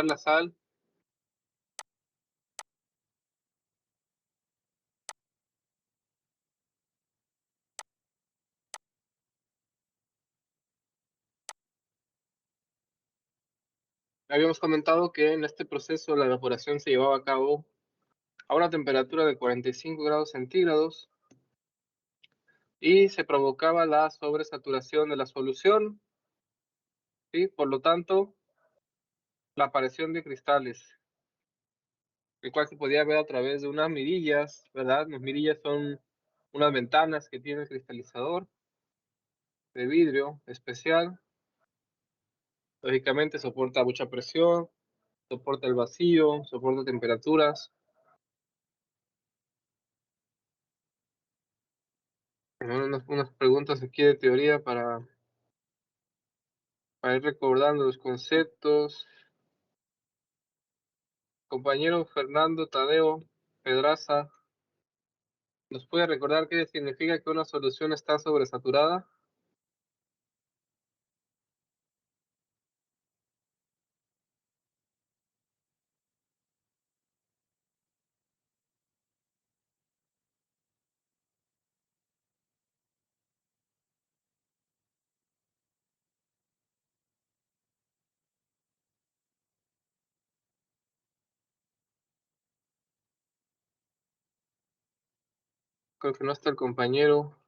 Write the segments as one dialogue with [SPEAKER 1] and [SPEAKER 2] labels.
[SPEAKER 1] la sal. Habíamos comentado que en este proceso la evaporación se llevaba a cabo a una temperatura de 45 grados centígrados y se provocaba la sobresaturación de la solución, ¿sí? Por lo tanto, la aparición de cristales, el cual se podía ver a través de unas mirillas, ¿verdad? Las mirillas son unas ventanas que tiene el cristalizador de vidrio especial. Lógicamente soporta mucha presión, soporta el vacío, soporta temperaturas. Unas preguntas aquí de teoría para ir recordando los conceptos. Compañero Fernando Tadeo Pedraza, ¿nos puede recordar qué significa que una solución está sobresaturada? Creo que no está el compañero.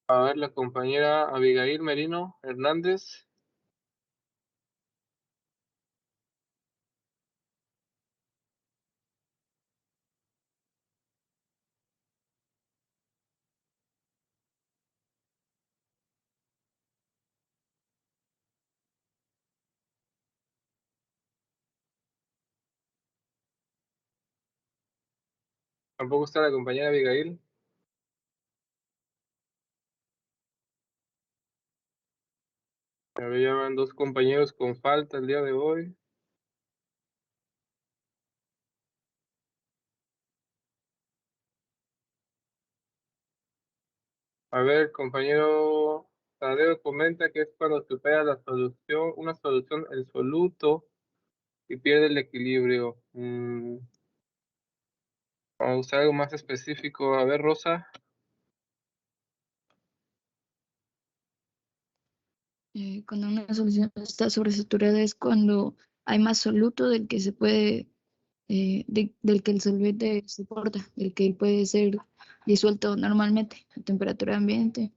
[SPEAKER 1] A ver, la compañera Abigail Merino Hernández. Tampoco está la compañera Abigail. A ver, ya van dos compañeros con falta el día de hoy. A ver, compañero Tadeo comenta que es cuando supera la solución, una solución el soluto y pierde el equilibrio. Vamos a usar algo más específico. A ver, Rosa.
[SPEAKER 2] Cuando una solución está sobresaturada es cuando hay más soluto del que se puede, del que el solvente soporta, del que puede ser disuelto normalmente a temperatura ambiente.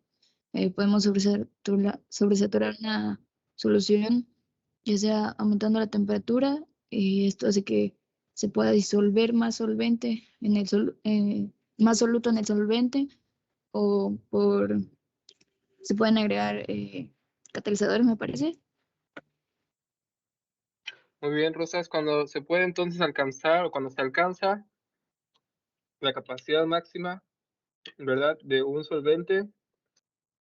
[SPEAKER 2] Podemos sobresaturar una solución, ya sea aumentando la temperatura, y esto hace que se pueda disolver más solvente en más soluto en el solvente, o se pueden agregar catalizadores, me parece.
[SPEAKER 1] Muy bien, Rosa, es cuando se puede entonces alcanzar o cuando se alcanza la capacidad máxima, ¿verdad?, de un solvente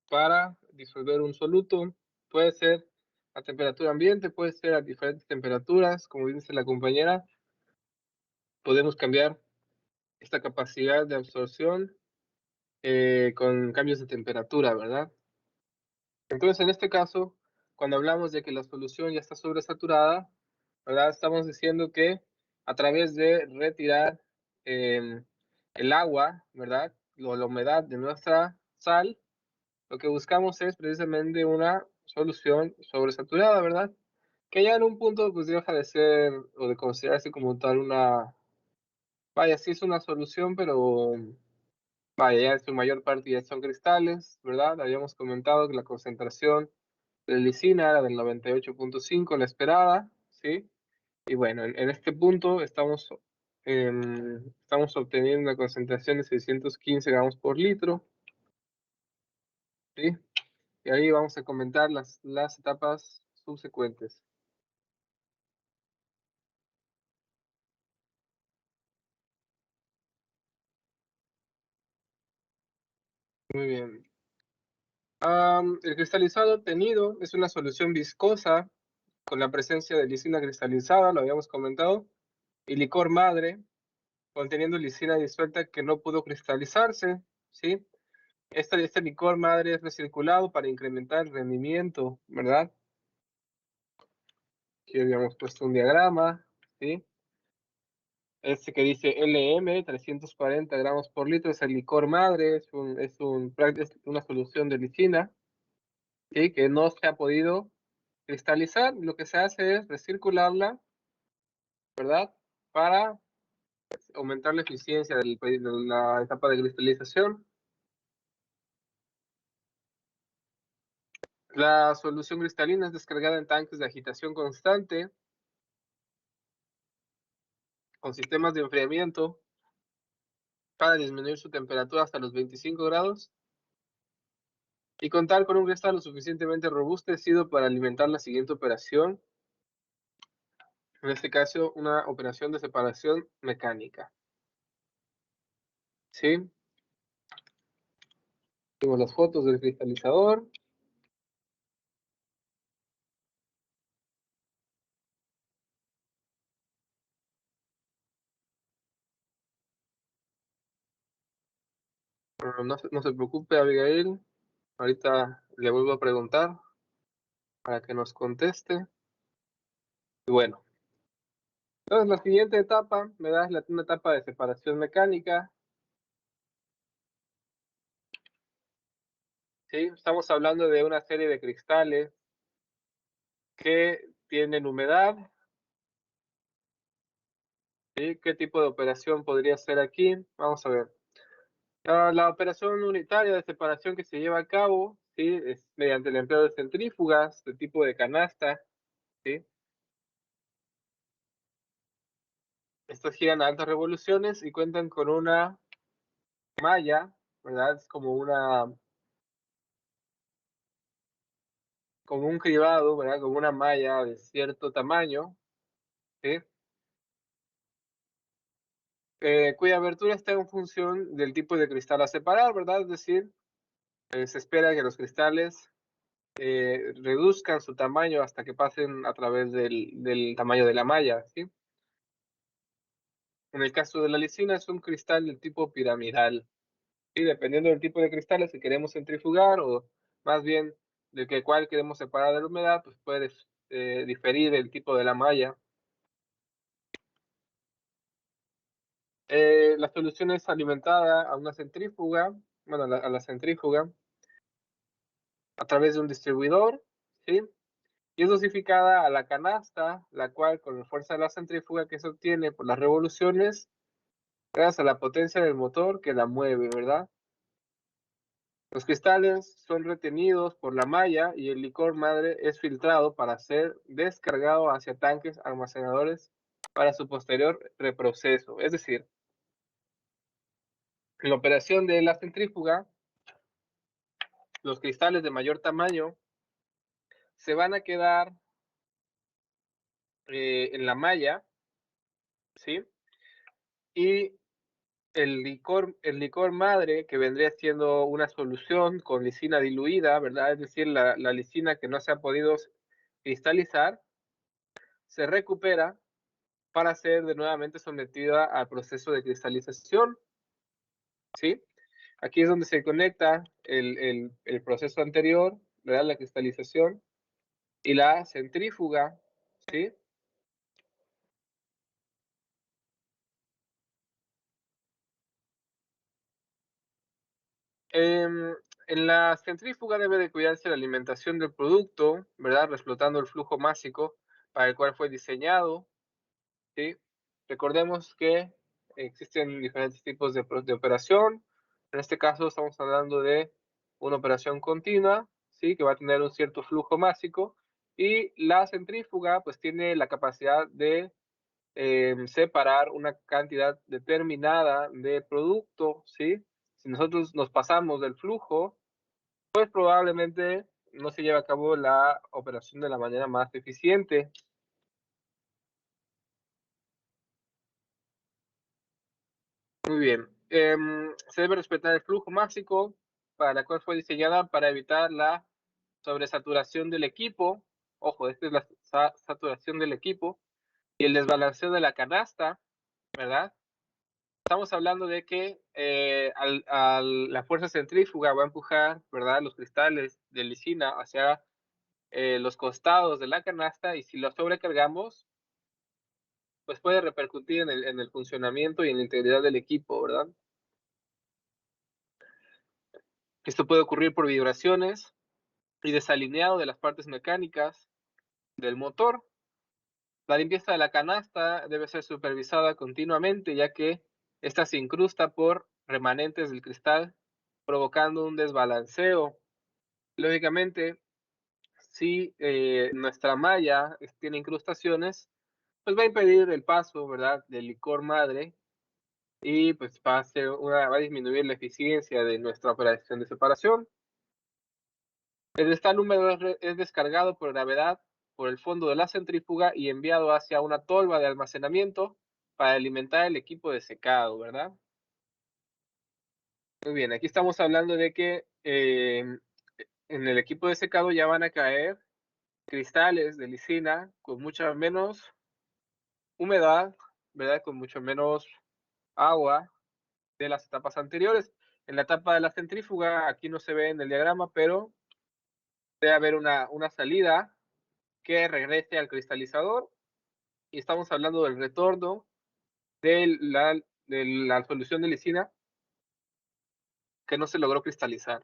[SPEAKER 1] para disolver un soluto. Puede ser a temperatura ambiente, puede ser a diferentes temperaturas, como dice la compañera. Podemos cambiar esta capacidad de absorción con cambios de temperatura, ¿verdad? Entonces, en este caso, cuando hablamos de que la solución ya está sobresaturada, ¿verdad? Estamos diciendo que a través de retirar el agua, ¿verdad? La humedad de nuestra sal, lo que buscamos es precisamente una solución sobresaturada, ¿verdad? Que ya en un punto pues deja de ser o de considerarse como tal una, vaya, sí es una solución, pero vaya, ya en su mayor parte ya son cristales, ¿verdad? Habíamos comentado que la concentración de lisina era del 98.5, la esperada, ¿sí? Y bueno, en este punto estamos obteniendo una concentración de 615 gramos por litro, ¿sí? Y ahí vamos a comentar las etapas subsecuentes. Muy bien. El cristalizado obtenido es una solución viscosa con la presencia de lisina cristalizada, lo habíamos comentado, y licor madre conteniendo lisina disuelta que no pudo cristalizarse, ¿sí? Este licor madre es recirculado para incrementar el rendimiento, ¿verdad? Aquí habíamos puesto un diagrama, ¿sí? Este que dice LM, 340 gramos por litro, es el licor madre, es una solución de lisina, ¿sí? Que no se ha podido cristalizar. Lo que se hace es recircularla, ¿verdad? Para aumentar la eficiencia de la etapa de cristalización. La solución cristalina es descargada en tanques de agitación constante con sistemas de enfriamiento para disminuir su temperatura hasta los 25 grados y contar con un cristal lo suficientemente robustecido para alimentar la siguiente operación, en este caso una operación de separación mecánica. ¿Sí? Tenemos las fotos del cristalizador. No se preocupe, Abigail. Ahorita le vuelvo a preguntar para que nos conteste. Y bueno, entonces la siguiente etapa, ¿verdad? Es una etapa de separación mecánica. ¿Sí? Estamos hablando de una serie de cristales que tienen humedad. ¿Sí? ¿Qué tipo de operación podría ser aquí? Vamos a ver. La operación unitaria de separación que se lleva a cabo, ¿sí? Es mediante el empleo de centrífugas de tipo de canasta, ¿sí? Estas giran a altas revoluciones y cuentan con una malla, ¿verdad? Es como un cribado, ¿verdad? Como una malla de cierto tamaño, ¿sí? Cuya abertura está en función del tipo de cristal a separar, ¿verdad? Es decir, se espera que los cristales reduzcan su tamaño hasta que pasen a través del tamaño de la malla, ¿sí? En el caso de la lisina es un cristal del tipo piramidal, ¿sí? Dependiendo del tipo de cristales que queremos centrifugar o más bien de cuál queremos separar de la humedad, pues puede diferir el tipo de la malla. La solución es alimentada a una centrífuga, bueno, a la centrífuga, a través de un distribuidor, ¿sí? Y es dosificada a la canasta, la cual con la fuerza de la centrífuga que se obtiene por las revoluciones, gracias a la potencia del motor que la mueve, ¿verdad? Los cristales son retenidos por la malla y el licor madre es filtrado para ser descargado hacia tanques almacenadores para su posterior reproceso. Es decir, en la operación de la centrífuga, los cristales de mayor tamaño se van a quedar en la malla, ¿sí? Y el licor madre, que vendría siendo una solución con lisina diluida, ¿verdad? Es decir, la lisina que no se ha podido cristalizar, se recupera para ser de nuevamente sometida al proceso de cristalización, ¿sí? Aquí es donde se conecta el proceso anterior, ¿verdad? La cristalización y la centrífuga, ¿sí? En la centrífuga debe de cuidarse la alimentación del producto, ¿verdad? Explotando el flujo másico para el cual fue diseñado, ¿sí? Recordemos que existen diferentes tipos de operación. En este caso estamos hablando de una operación continua, ¿sí? Que va a tener un cierto flujo másico. Y la centrífuga pues tiene la capacidad de separar una cantidad determinada de producto, ¿sí? Si nosotros nos pasamos del flujo, pues probablemente no se lleve a cabo la operación de la manera más eficiente. Muy bien. Se debe respetar el flujo másico para la cual fue diseñada para evitar la sobresaturación del equipo. Ojo, esta es la saturación del equipo y el desbalanceo de la canasta, ¿verdad? estamos hablando de que la fuerza centrífuga va a empujar, ¿verdad?, los cristales de lisina hacia los costados de la canasta, y si lo sobrecargamos, pues puede repercutir en el funcionamiento y en la integridad del equipo, ¿verdad? Esto puede ocurrir por vibraciones y desalineado de las partes mecánicas del motor. La limpieza de la canasta debe ser supervisada continuamente, ya que esta se incrusta por remanentes del cristal, provocando un desbalanceo. Lógicamente, si nuestra malla tiene incrustaciones, pues va a impedir el paso, ¿verdad?, del licor madre, y pues va a disminuir la eficiencia de nuestra operación de separación. El cristal húmedo es descargado por gravedad por el fondo de la centrífuga y enviado hacia una tolva de almacenamiento para alimentar el equipo de secado, ¿verdad? Muy bien, aquí estamos hablando de que en el equipo de secado ya van a caer cristales de lisina con mucha menos humedad, ¿verdad? Con mucho menos agua de las etapas anteriores. En la etapa de la centrífuga, aquí no se ve en el diagrama, pero debe haber una salida que regrese al cristalizador, y estamos hablando del retorno de la solución de lisina que no se logró cristalizar.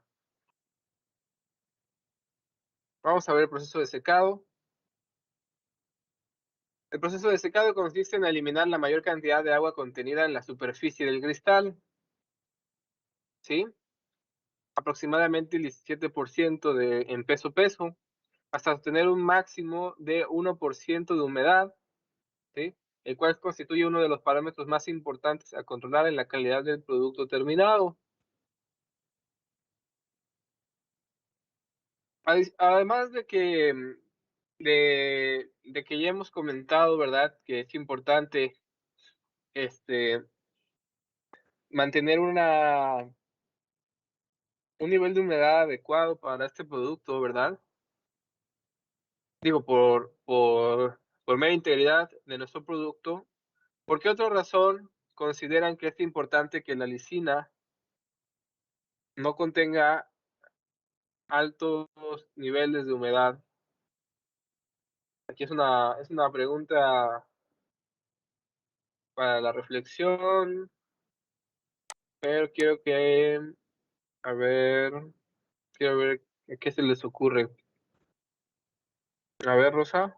[SPEAKER 1] Vamos a ver el proceso de secado. El proceso de secado consiste en eliminar la mayor cantidad de agua contenida en la superficie del cristal, ¿sí? Aproximadamente el 17% en peso, hasta obtener un máximo de 1% de humedad, ¿sí?, el cual constituye uno de los parámetros más importantes a controlar en la calidad del producto terminado. Además de que de que ya hemos comentado, ¿verdad?, que es importante este, mantener un nivel de humedad adecuado para este producto, ¿verdad? Digo, por mera integridad de nuestro producto. ¿Por qué otra razón consideran que es importante que la lisina no contenga altos niveles de humedad? Aquí es una pregunta para la reflexión, pero a ver, quiero ver qué se les ocurre. A ver, Rosa.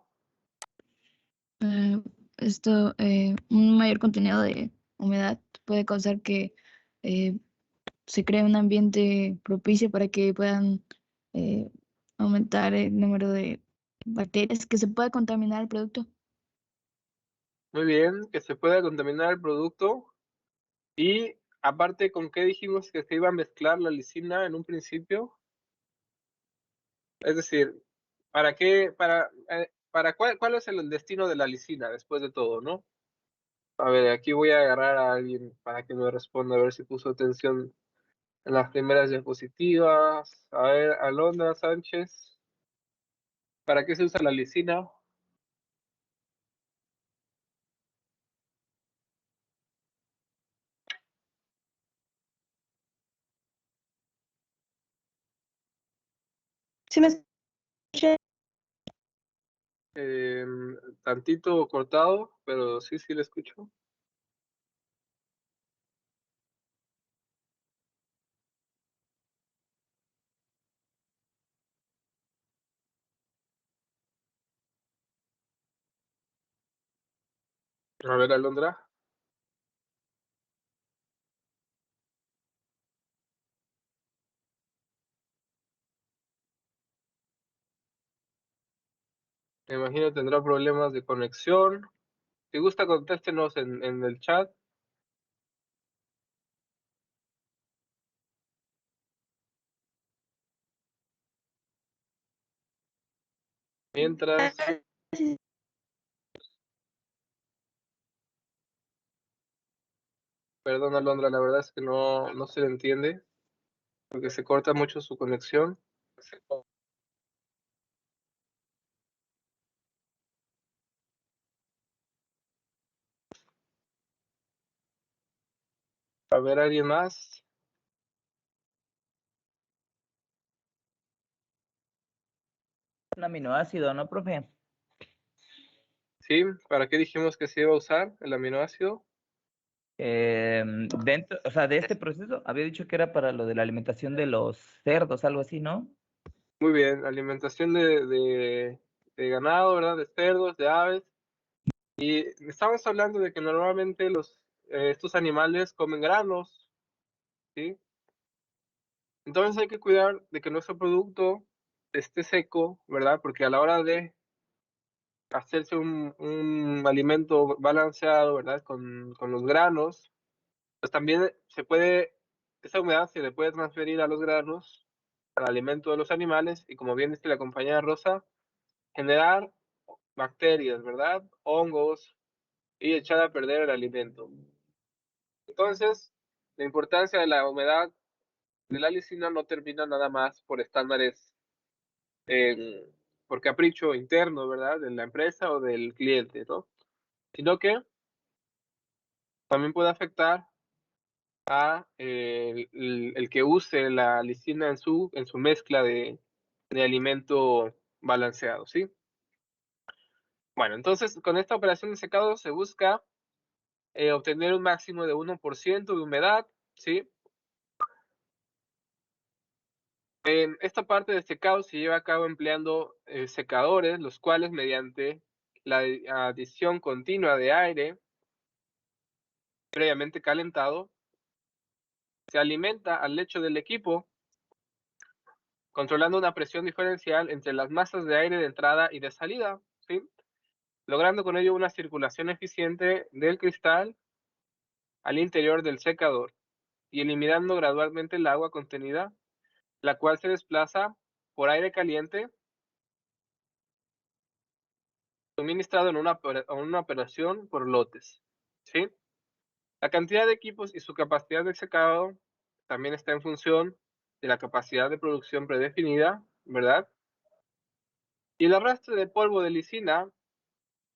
[SPEAKER 2] Un mayor contenido de humedad puede causar que eh, se cree un ambiente propicio para que puedan eh, aumentar el número de bacterias que se pueda contaminar el producto.
[SPEAKER 1] Muy bien, que se pueda contaminar el producto. Y aparte, ¿con qué dijimos que se iba a mezclar la lisina en un principio? Es decir, ¿para qué, para cuál es el destino de la lisina después de todo, no? A ver, aquí voy a agarrar a alguien para que me responda, a ver si puso atención en las primeras diapositivas. A ver, Alondra Sánchez, ¿para qué se usa la lisina?
[SPEAKER 3] ¿Sí me escucha?
[SPEAKER 1] Tantito cortado, pero sí, sí le escucho. A ver, Alondra. Me imagino tendrá problemas de conexión. Si gusta, contéstenos en el chat. Mientras, perdón, Alondra, la verdad es que no se le entiende porque se corta mucho su conexión. A ver, ¿alguien más?
[SPEAKER 3] Un aminoácido, ¿no, profe?
[SPEAKER 1] ¿Sí? ¿Para qué dijimos que se iba a usar el aminoácido?
[SPEAKER 3] Dentro, o sea, de este proceso, había dicho que era para lo de la alimentación de los cerdos, algo así, ¿no?
[SPEAKER 1] Muy bien, alimentación de ganado, ¿verdad? De cerdos, de aves. Y estamos hablando de que normalmente estos animales comen granos, ¿sí? Entonces hay que cuidar de que nuestro producto esté seco, ¿verdad? Porque a la hora de hacerse un alimento balanceado, ¿verdad? Con los granos, pues también esa humedad se le puede transferir a los granos, al alimento de los animales, y como bien dice la compañera Rosa, generar bacterias, ¿verdad? Hongos, y echar a perder el alimento. Entonces, la importancia de la humedad de la lisina no termina nada más por estándares, eh, por capricho interno, ¿verdad? De la empresa o del cliente, ¿no? Sino que también puede afectar a el que use la lisina en su mezcla de alimento balanceado, ¿sí? Bueno, entonces con esta operación de secado se busca obtener un máximo de 1% de humedad, ¿sí? En esta parte de secado se lleva a cabo empleando secadores, los cuales mediante la adición continua de aire previamente calentado, se alimenta al lecho del equipo, controlando una presión diferencial entre las masas de aire de entrada y de salida, ¿sí? Logrando con ello una circulación eficiente del cristal al interior del secador y eliminando gradualmente el agua contenida, la cual se desplaza por aire caliente suministrado en una operación por lotes, ¿sí? La cantidad de equipos y su capacidad de secado también está en función de la capacidad de producción predefinida, ¿verdad? Y el arrastre de polvo de lisina,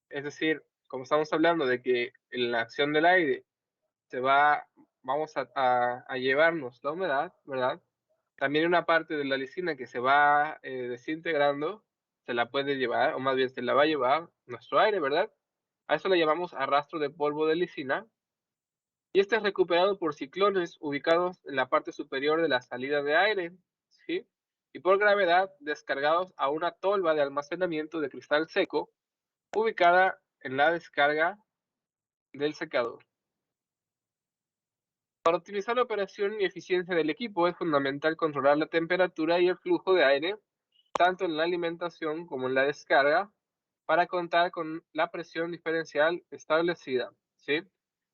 [SPEAKER 1] es decir, como estamos hablando de que en la acción del aire se va, vamos a llevarnos la humedad, ¿verdad? También una parte de la lisina que se va desintegrando, se la puede llevar, o más bien se la va a llevar nuestro aire, ¿verdad? A eso le llamamos arrastro de polvo de lisina. Y este es recuperado por ciclones ubicados en la parte superior de la salida de aire, ¿sí? Y por gravedad descargados a una tolva de almacenamiento de cristal seco ubicada en la descarga del secador. Para optimizar la operación y eficiencia del equipo es fundamental controlar la temperatura y el flujo de aire, tanto en la alimentación como en la descarga, para contar con la presión diferencial establecida, ¿sí?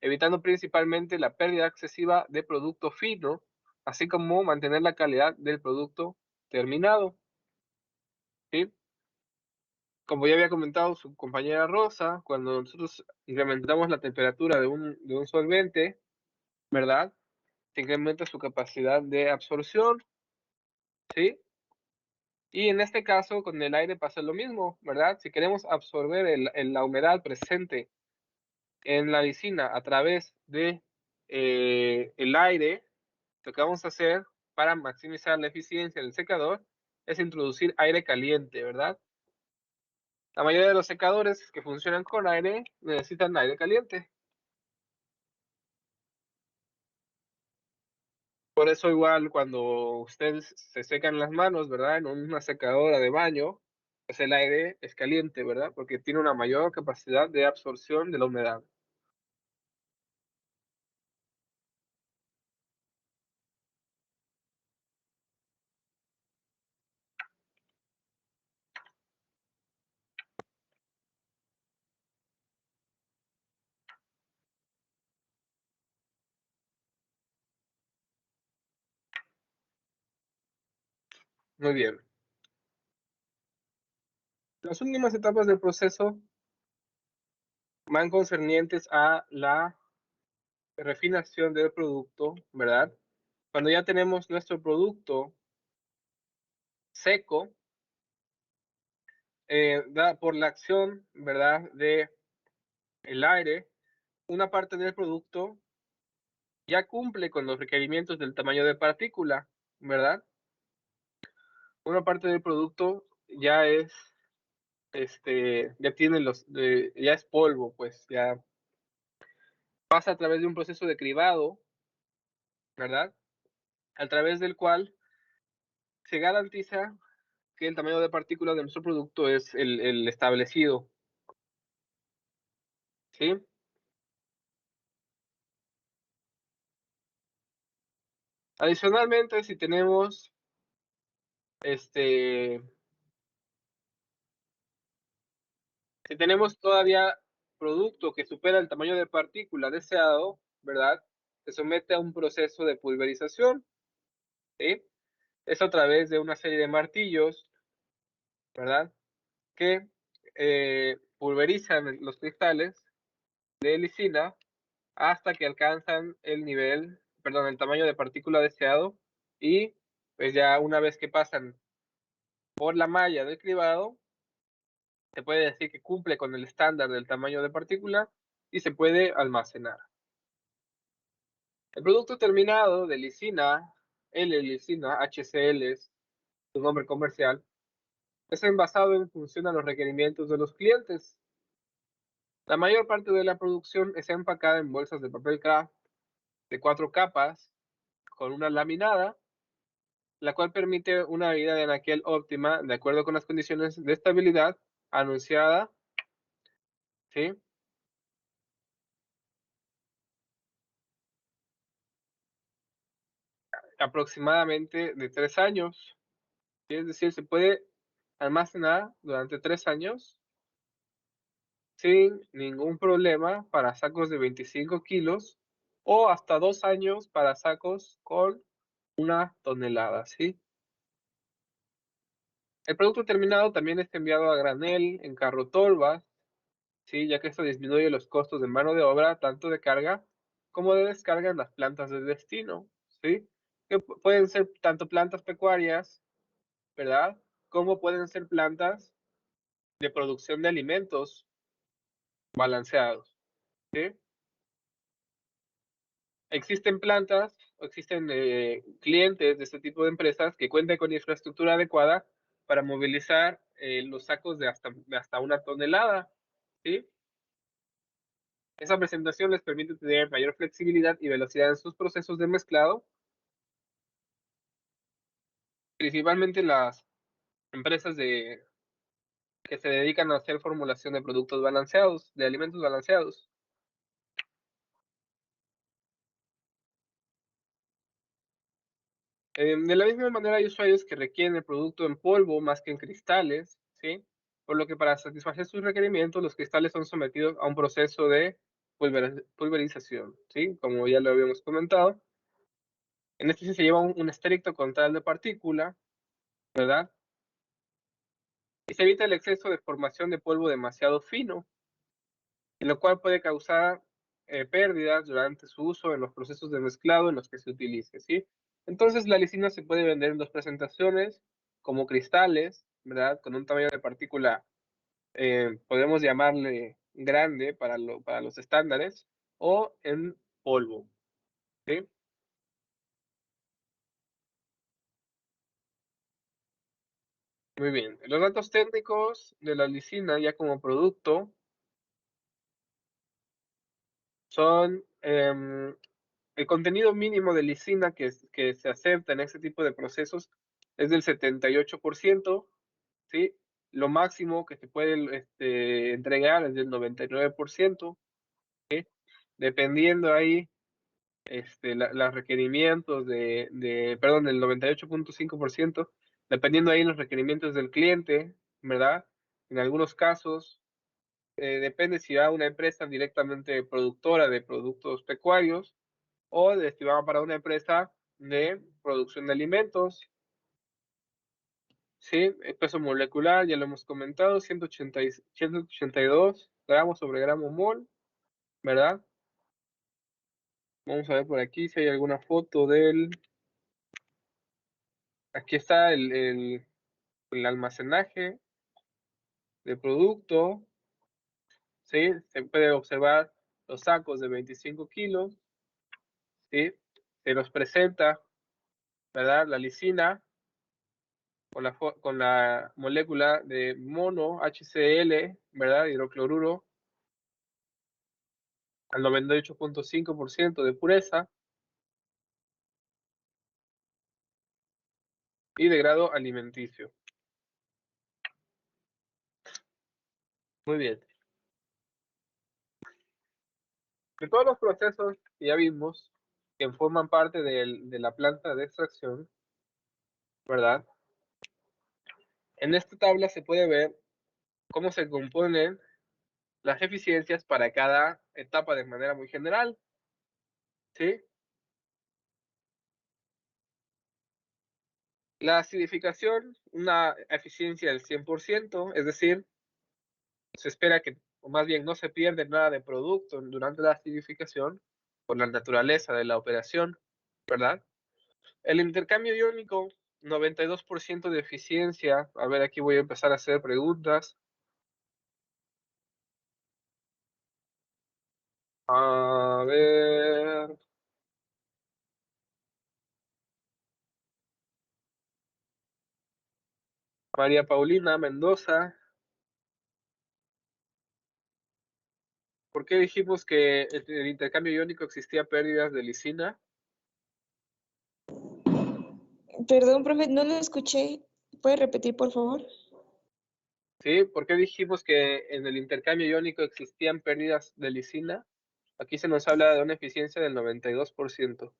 [SPEAKER 1] Evitando principalmente la pérdida excesiva de producto fino, así como mantener la calidad del producto terminado, ¿sí? Como ya había comentado su compañera Rosa, cuando nosotros incrementamos la temperatura de un solvente, ¿verdad? Se incrementa su capacidad de absorción, ¿sí? Y en este caso, con el aire pasa lo mismo, ¿verdad? Si queremos absorber la humedad presente en la lisina a través de el aire, lo que vamos a hacer para maximizar la eficiencia del secador es introducir aire caliente, ¿verdad? La mayoría de los secadores que funcionan con aire necesitan aire caliente. Por eso igual cuando ustedes se secan las manos, ¿verdad? En una secadora de baño, pues el aire es caliente, ¿verdad? Porque tiene una mayor capacidad de absorción de la humedad. Muy bien. Las últimas etapas del proceso van concernientes a la refinación del producto, ¿verdad? Cuando ya tenemos nuestro producto seco, por la acción, ¿verdad? De el aire, una parte del producto ya cumple con los requerimientos del tamaño de partícula, ¿verdad? Una parte del producto ya es, ya tiene ya es polvo, pues ya pasa a través de un proceso de cribado, ¿verdad? A través del cual se garantiza que el tamaño de partícula de nuestro producto es el establecido, ¿sí? Adicionalmente, si tenemos si tenemos todavía producto que supera el tamaño de partícula deseado, ¿verdad? Se somete a un proceso de pulverización, ¿sí? Es a través de una serie de martillos, ¿verdad? Que pulverizan los cristales de lisina hasta que alcanzan el tamaño de partícula deseado, y pues ya una vez que pasan por la malla del cribado, se puede decir que cumple con el estándar del tamaño de partícula y se puede almacenar. El producto terminado de lisina, L-lisina, HCl es su nombre comercial, es envasado en función a los requerimientos de los clientes. La mayor parte de la producción es empacada en bolsas de papel craft de 4 capas con una laminada, la cual permite una vida de anaquel óptima de acuerdo con las condiciones de estabilidad anunciada, ¿sí? Aproximadamente de 3 años. ¿Sí? Es decir, se puede almacenar durante 3 años sin ningún problema para sacos de 25 kilos o hasta 2 años para sacos con 1 tonelada, ¿sí? El producto terminado también es enviado a granel en carrotolvas, ¿sí? Ya que esto disminuye los costos de mano de obra, tanto de carga como de descarga en las plantas de destino, ¿sí? Que pueden ser tanto plantas pecuarias, ¿verdad? Como pueden ser plantas de producción de alimentos balanceados, ¿sí? Existen plantas o existen clientes de este tipo de empresas que cuentan con infraestructura adecuada para movilizar los sacos de hasta 1 tonelada, ¿sí? Esa presentación les permite tener mayor flexibilidad y velocidad en sus procesos de mezclado, principalmente las empresas que se dedican a hacer formulación de productos balanceados, de alimentos balanceados. De la misma manera, hay usuarios que requieren el producto en polvo más que en cristales, ¿sí? Por lo que para satisfacer sus requerimientos, los cristales son sometidos a un proceso de pulverización, ¿sí? Como ya lo habíamos comentado. En este sí se lleva un estricto control de partícula, ¿verdad? Y se evita el exceso de formación de polvo demasiado fino, lo cual puede causar pérdidas durante su uso en los procesos de mezclado en los que se utilice, ¿sí? Entonces la lisina se puede vender en 2 presentaciones, como cristales, ¿verdad? Con un tamaño de partícula, podemos llamarle grande para los estándares, o en polvo, ¿sí? Muy bien. Los datos técnicos de la lisina ya como producto son el contenido mínimo de lisina que se acepta en este tipo de procesos es del 78%, ¿sí? Lo máximo que se puede entregar es del 99%, ¿sí? Dependiendo ahí los requerimientos perdón, del 98.5%, dependiendo ahí los requerimientos del cliente, ¿verdad? En algunos casos, depende si va una empresa directamente productora de productos pecuarios, o destinado para una empresa de producción de alimentos, ¿sí? El peso molecular, ya lo hemos comentado, 182 gramos sobre gramo mol, ¿verdad? Vamos a ver por aquí si hay alguna foto del... Aquí está el almacenaje del producto, ¿sí? Se puede observar los sacos de 25 kilos, ¿sí? Se nos presenta, ¿verdad? La lisina con la molécula de mono HCl, ¿verdad? Hidrocloruro al 98.5% de pureza y de grado alimenticio. Muy bien. De todos los procesos que ya vimos, que forman parte de la planta de extracción, ¿verdad? En esta tabla se puede ver cómo se componen las eficiencias para cada etapa de manera muy general, ¿sí? La acidificación, una eficiencia del 100%, es decir, se espera que, o más bien no se pierde nada de producto durante la acidificación por la naturaleza de la operación, ¿verdad? El intercambio iónico, 92% de eficiencia. A ver, aquí voy a empezar a hacer preguntas. A ver. María Paulina Mendoza. ¿Por qué dijimos que en el intercambio iónico existía pérdidas de lisina?
[SPEAKER 4] Perdón, profe, no lo escuché. ¿Puede repetir, por favor?
[SPEAKER 1] ¿Sí? ¿Por qué dijimos que en el intercambio iónico existían pérdidas de lisina? Aquí se nos habla de una eficiencia del 92%.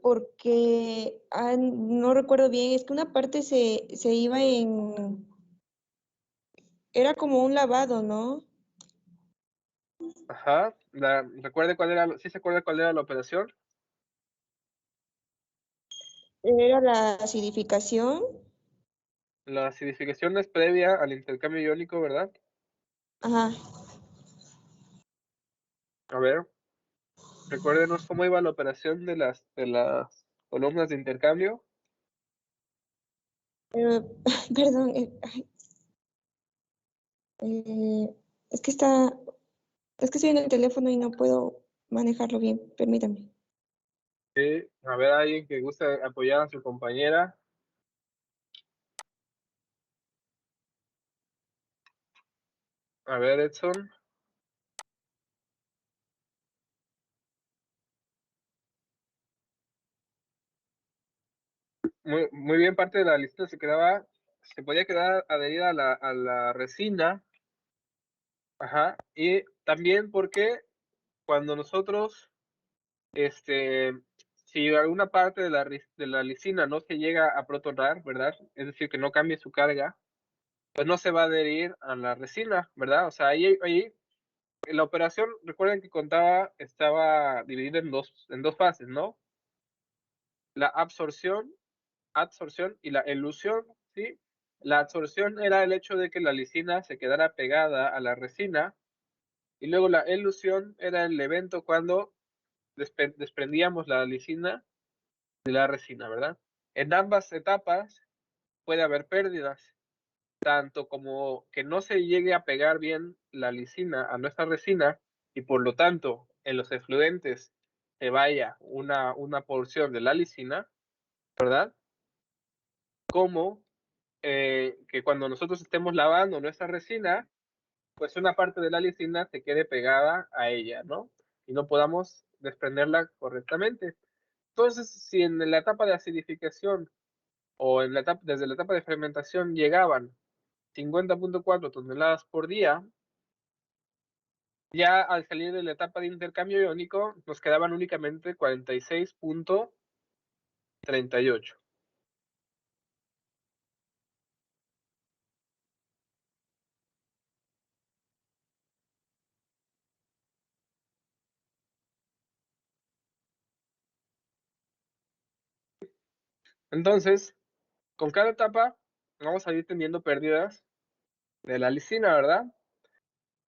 [SPEAKER 4] Porque no recuerdo bien, es que una parte se iba en... Era como un lavado, ¿no?
[SPEAKER 1] Ajá. ¿Recuerde cuál era? ¿Sí se acuerda cuál era la operación?
[SPEAKER 4] Era la acidificación.
[SPEAKER 1] La acidificación es previa al intercambio iónico, ¿verdad?
[SPEAKER 4] Ajá.
[SPEAKER 1] A ver, recuérdenos cómo iba la operación de las columnas de intercambio.
[SPEAKER 4] Perdón, eh, es que estoy en el teléfono y no puedo manejarlo bien, permítame.
[SPEAKER 1] Sí, a ver, alguien que guste apoyar a su compañera. A ver, Edson. Muy bien, parte de la lista se podía quedar adherida a la resina. Ajá. Y también porque cuando nosotros, si alguna parte de la lisina no se llega a protonar, ¿verdad? Es decir, que no cambie su carga, pues no se va a adherir a la resina, ¿verdad? O sea, ahí la operación, recuerden que estaba dividida en dos fases, ¿no? La absorción y la elusión, ¿sí? La absorción era el hecho de que la lisina se quedara pegada a la resina, y luego la elusión era el evento cuando desprendíamos la lisina de la resina, ¿verdad? En ambas etapas puede haber pérdidas, tanto como que no se llegue a pegar bien la lisina a nuestra resina y por lo tanto en los efluentes se vaya una porción de la lisina, ¿verdad? Como que cuando nosotros estemos lavando nuestra resina, pues una parte de la lisina se quede pegada a ella, ¿no? Y no podamos desprenderla correctamente. Entonces, si en la etapa de acidificación o desde la etapa de fermentación llegaban 50.4 toneladas por día, ya al salir de la etapa de intercambio iónico nos quedaban únicamente 46.38. Entonces, con cada etapa vamos a ir teniendo pérdidas de la lisina, ¿verdad?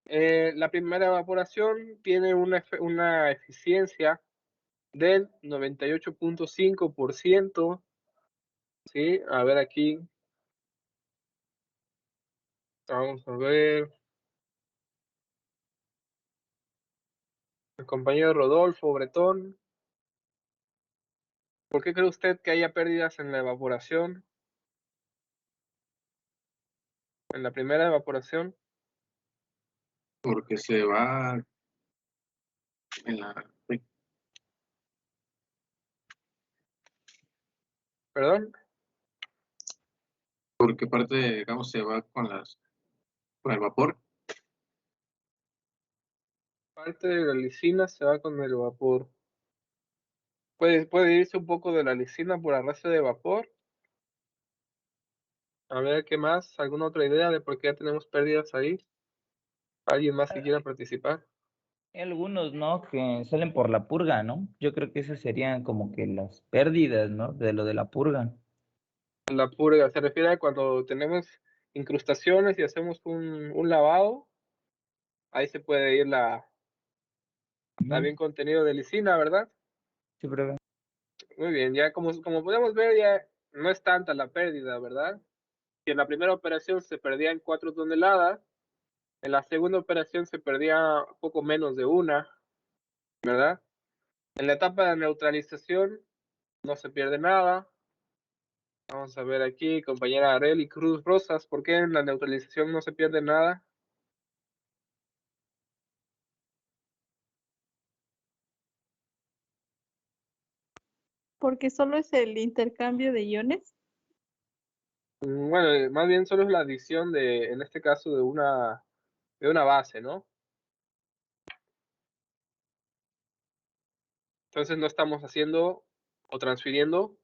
[SPEAKER 1] La primera evaporación tiene una eficiencia del 98.5%, ¿sí? A ver aquí, vamos a ver. El compañero Rodolfo Bretón. ¿Por qué cree usted que haya pérdidas en la evaporación? En la primera evaporación.
[SPEAKER 5] Porque se va en la...
[SPEAKER 1] ¿Perdón?
[SPEAKER 5] Porque parte, digamos, se va con el vapor.
[SPEAKER 1] Parte de la lisina se va con el vapor. Puede irse un poco de la lisina por arrastre de vapor. A ver, ¿qué más? ¿Alguna otra idea de por qué ya tenemos pérdidas ahí? ¿Alguien más que quiera participar?
[SPEAKER 3] Hay algunos, ¿no? Que salen por la purga, ¿no? Yo creo que esas serían como que las pérdidas, ¿no? De lo de la purga.
[SPEAKER 1] La purga se refiere a cuando tenemos incrustaciones y hacemos un lavado. Ahí se puede ir la bien contenido de lisina, ¿verdad?
[SPEAKER 3] Sí, profe.
[SPEAKER 1] Muy bien, ya como podemos ver, ya no es tanta la pérdida, ¿verdad? Si en la primera operación se perdían 4 toneladas, en la segunda operación se perdía poco menos de una, ¿verdad? En la etapa de neutralización no se pierde nada. Vamos a ver aquí, compañera Arely Cruz Rosas, ¿por qué en la neutralización no se pierde nada?
[SPEAKER 6] Porque solo es el intercambio de iones.
[SPEAKER 1] Bueno, más bien solo es la adición de, en este caso, de una base, ¿no? Entonces no estamos haciendo o transfiriendo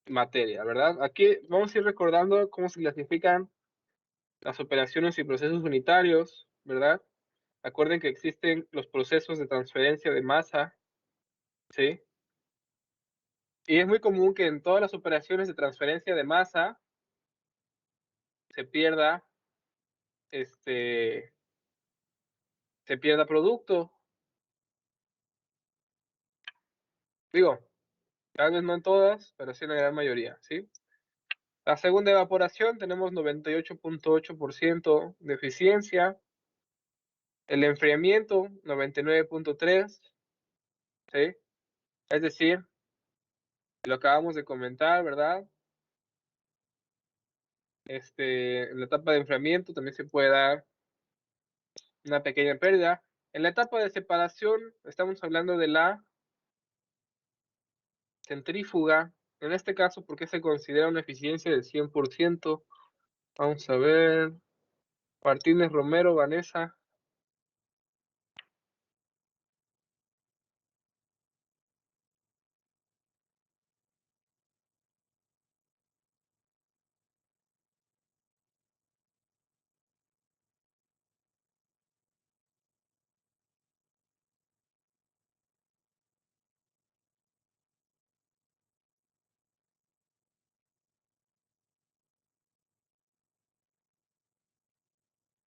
[SPEAKER 1] materia, ¿verdad? Aquí vamos a ir recordando cómo se clasifican las operaciones y procesos unitarios, ¿verdad? Acuerden que existen los procesos de transferencia de masa, ¿sí? Y es muy común que en todas las operaciones de transferencia de masa se pierda, se pierda producto. Digo, tal vez no en todas, pero sí en la gran mayoría, ¿sí? La segunda evaporación tenemos 98.8% de eficiencia. El enfriamiento, 99.3%, ¿sí? Es decir, lo acabamos de comentar, ¿verdad? En la etapa de enfriamiento también se puede dar una pequeña pérdida. En la etapa de separación estamos hablando de la centrífuga. En este caso, ¿por qué se considera una eficiencia del 100%? Vamos a ver. Martínez Romero, Vanessa.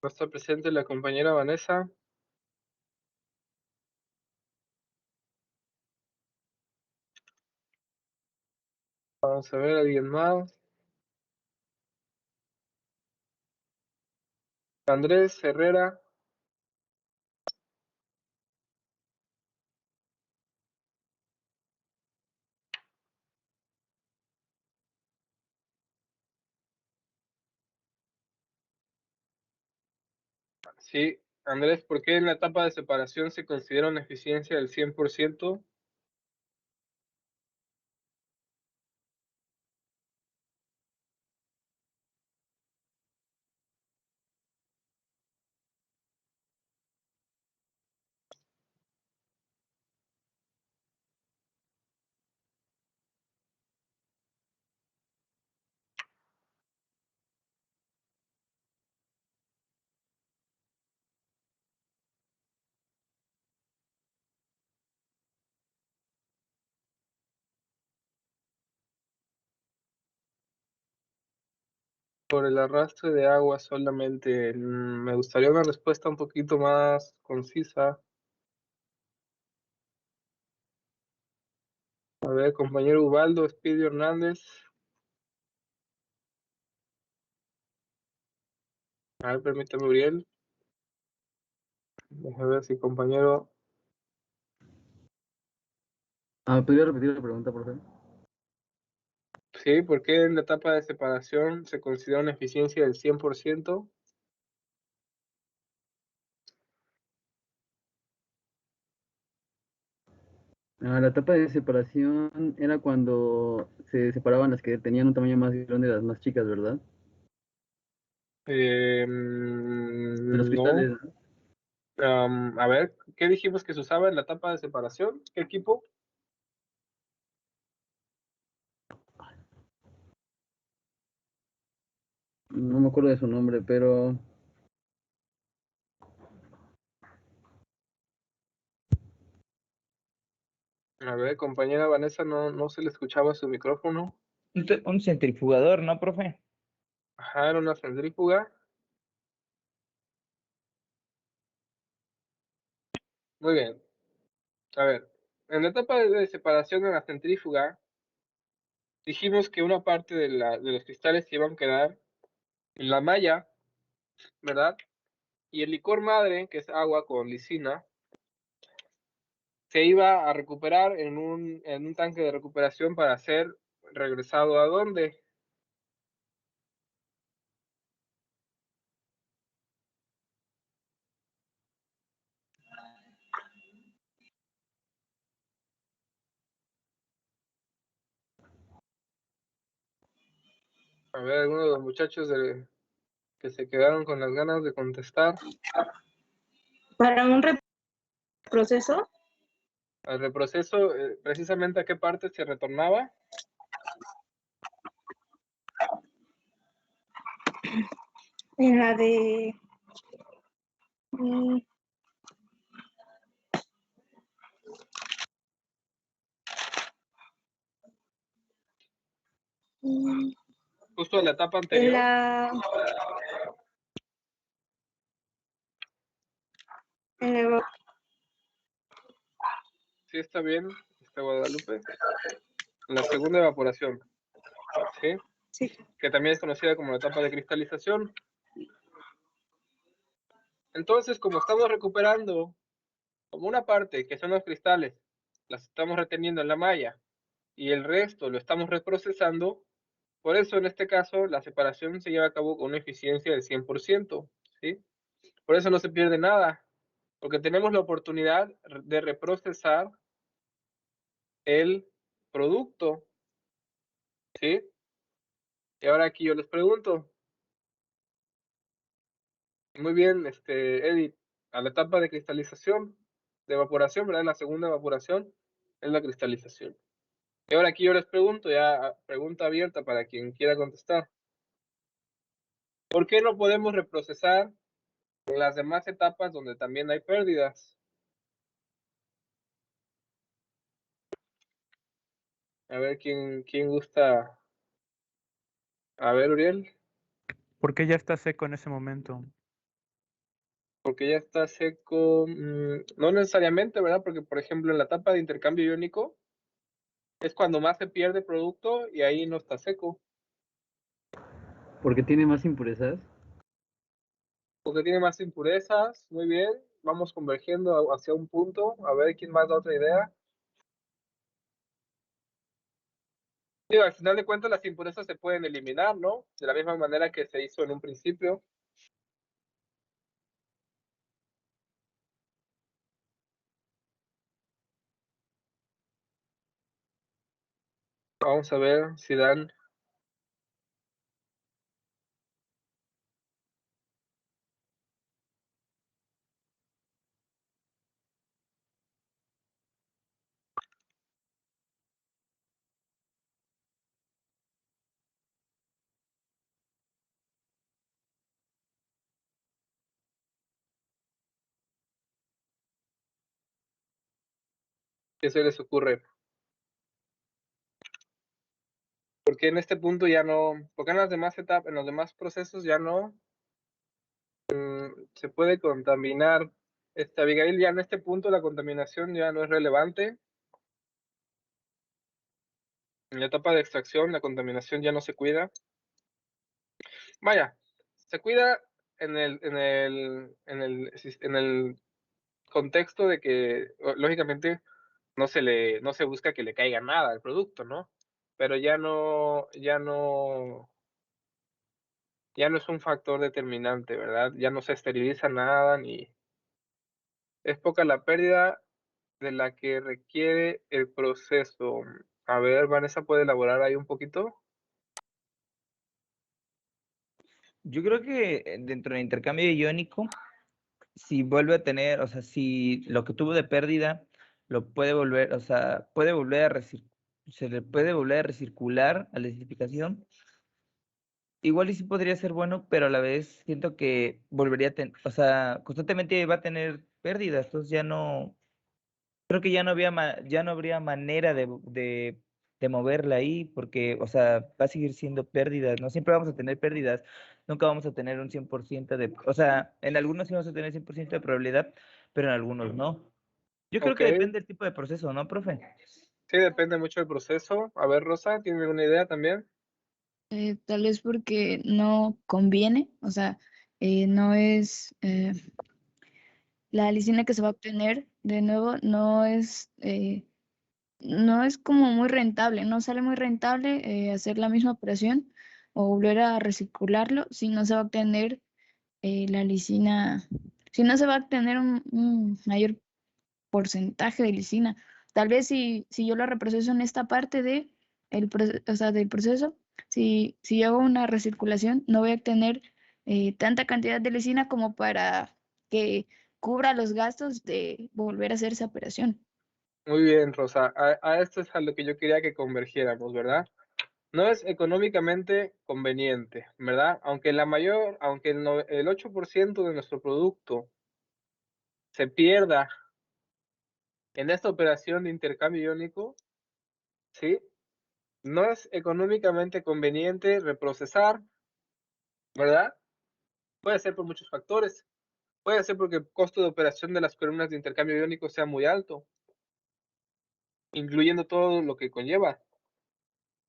[SPEAKER 1] No está presente la compañera Vanessa. Vamos a ver, ¿alguien más? Andrés Herrera. Sí, Andrés, ¿por qué en la etapa de separación se considera una eficiencia del 100%? Por el arrastre de agua solamente. Me gustaría una respuesta un poquito más concisa. A ver, compañero Ubaldo, Espidio Hernández. A ver, permítame, Uriel. Déjame ver si compañero
[SPEAKER 7] ¿Podría repetir la pregunta, por favor?
[SPEAKER 1] Sí, ¿por qué en la etapa de separación se considera una eficiencia del 100%?
[SPEAKER 7] La etapa de separación era cuando se separaban las que tenían un tamaño más grande y las más chicas, ¿verdad? De los cristales,
[SPEAKER 1] No.
[SPEAKER 7] ¿no?
[SPEAKER 1] A ver, ¿qué dijimos que se usaba en la etapa de separación? ¿Qué equipo?
[SPEAKER 7] No me acuerdo de su nombre, pero
[SPEAKER 1] A ver, compañera Vanessa, no se le escuchaba su micrófono.
[SPEAKER 3] Un centrifugador, ¿no, profe?
[SPEAKER 1] Ajá, era una centrífuga. Muy bien. A ver, en la etapa de separación de la centrífuga, dijimos que una parte de los cristales se iban a quedar en la malla, ¿verdad? Y el licor madre, que es agua con lisina, se iba a recuperar en un tanque de recuperación para ser regresado ¿a dónde? A ver, algunos de los muchachos que se quedaron con las ganas de contestar.
[SPEAKER 6] Para un reproceso,
[SPEAKER 1] Al reproceso, precisamente a qué parte se retornaba.
[SPEAKER 6] en la de
[SPEAKER 1] Justo en la etapa
[SPEAKER 6] en
[SPEAKER 1] anterior.
[SPEAKER 6] la
[SPEAKER 1] Sí, está bien, Guadalupe. En la segunda evaporación, ¿sí?
[SPEAKER 6] sí.
[SPEAKER 1] Que también es conocida como la etapa de cristalización. Entonces, como estamos recuperando como una parte, que son los cristales, las estamos reteniendo en la malla, y el resto lo estamos reprocesando, por eso en este caso la separación se lleva a cabo con una eficiencia del 100%, ¿sí? Por eso no se pierde nada, porque tenemos la oportunidad de reprocesar el producto, ¿sí? Y ahora aquí yo les pregunto, muy bien, Edith, a la etapa de cristalización, de evaporación, ¿verdad? La segunda evaporación es la cristalización. Y ahora aquí yo les pregunto, ya pregunta abierta para quien quiera contestar. ¿Por qué no podemos reprocesar en las demás etapas donde también hay pérdidas? A ver, ¿quién gusta? A ver, Uriel.
[SPEAKER 8] Porque ya está seco en ese momento.
[SPEAKER 1] Porque ya está seco. No necesariamente, ¿verdad? Porque, por ejemplo, en la etapa de intercambio iónico es cuando más se pierde producto y ahí no está seco.
[SPEAKER 7] porque tiene más impurezas.
[SPEAKER 1] Porque tiene más impurezas. Muy bien. Vamos convergiendo hacia un punto. A ver quién más da otra idea. Sí, al final de cuentas las impurezas se pueden eliminar, ¿no? De la misma manera que se hizo en un principio. Vamos a ver si dan. ¿Qué se les ocurre? Porque en este punto ya no, porque en las demás etapas, en los demás procesos ya no se puede contaminar. Abigail, ya en este punto la contaminación ya no es relevante. En la etapa de extracción la contaminación ya no se cuida. Vaya, se cuida en el contexto de que, lógicamente, no se busca que le caiga nada al producto, ¿no? Pero ya no es un factor determinante, ¿verdad? Ya no se esteriliza nada ni es poca la pérdida de la que requiere el proceso. A ver, Vanessa, ¿puede elaborar ahí un poquito?
[SPEAKER 3] Yo creo que dentro del intercambio iónico, si vuelve a tener, o sea, si lo que tuvo de pérdida lo puede volver, o sea, se le puede volver a recircular a la acidificación, igual y sí podría ser bueno, pero a la vez siento que volvería a tener, o sea, constantemente va a tener pérdidas, entonces ya no, creo que ya no habría manera de moverla ahí, porque, o sea, va a seguir siendo pérdidas, no siempre vamos a tener pérdidas, nunca vamos a tener un 100% o sea, en algunos sí vamos a tener 100% de probabilidad, pero en algunos no. Yo creo
[SPEAKER 1] Ok,
[SPEAKER 3] que depende del tipo de proceso, ¿no, profe?
[SPEAKER 1] sí, depende mucho del proceso. A ver, Rosa, ¿tienes alguna idea también?
[SPEAKER 2] Tal vez porque no conviene, o sea, no es la lisina que se va a obtener de nuevo, no es como muy rentable, no sale muy rentable hacer la misma operación o volver a recircularlo si no se va a obtener la lisina, si no se va a obtener un mayor porcentaje de lisina. Tal vez si yo lo reproceso en esta parte o sea, del proceso, si yo hago una recirculación, no voy a obtener tanta cantidad de lisina como para que cubra los gastos de volver a hacer esa operación.
[SPEAKER 1] Muy bien, Rosa. A esto es a lo que yo quería que convergiéramos, ¿verdad? No es económicamente conveniente, ¿verdad? Aunque el 8% de nuestro producto se pierda en esta operación de intercambio iónico, ¿sí? No es económicamente conveniente reprocesar, ¿verdad? Puede ser por muchos factores. Puede ser porque el costo de operación de las columnas de intercambio iónico sea muy alto, incluyendo todo lo que conlleva,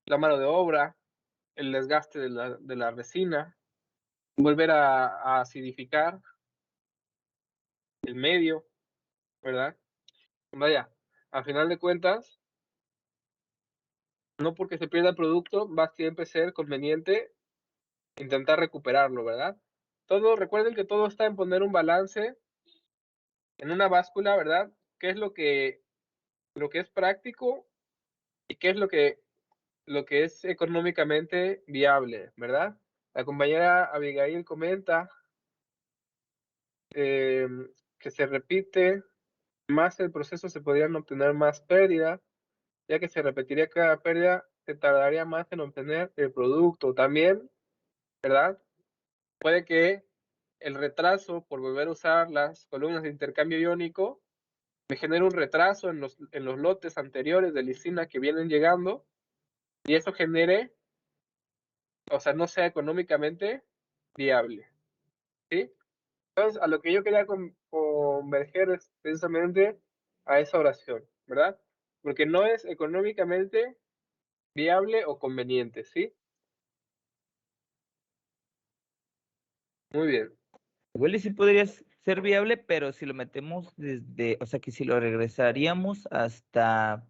[SPEAKER 1] la mano de obra, el desgaste de la resina, volver a acidificar el medio, ¿verdad? Vaya, a final de cuentas, no porque se pierda el producto va a siempre ser conveniente intentar recuperarlo, ¿verdad? Recuerden que todo está en poner un balance en una báscula, ¿verdad? ¿Qué es lo que es práctico y qué es lo que es económicamente viable, ¿verdad? La compañera Abigail comenta que se repite más el proceso, se podrían obtener más pérdidas, ya que se repetiría cada pérdida, se tardaría más en obtener el producto. También, ¿verdad? Puede que el retraso por volver a usar las columnas de intercambio iónico me genere un retraso en los lotes anteriores de lisina que vienen llegando y eso genere, o sea, no sea económicamente viable, ¿sí? Entonces, a lo que yo quería converger es precisamente a esa oración, ¿verdad? Porque no es económicamente viable o conveniente, ¿sí? Muy bien.
[SPEAKER 3] Igual y sí podría ser viable, pero si lo metemos desde, o sea, que si lo regresaríamos hasta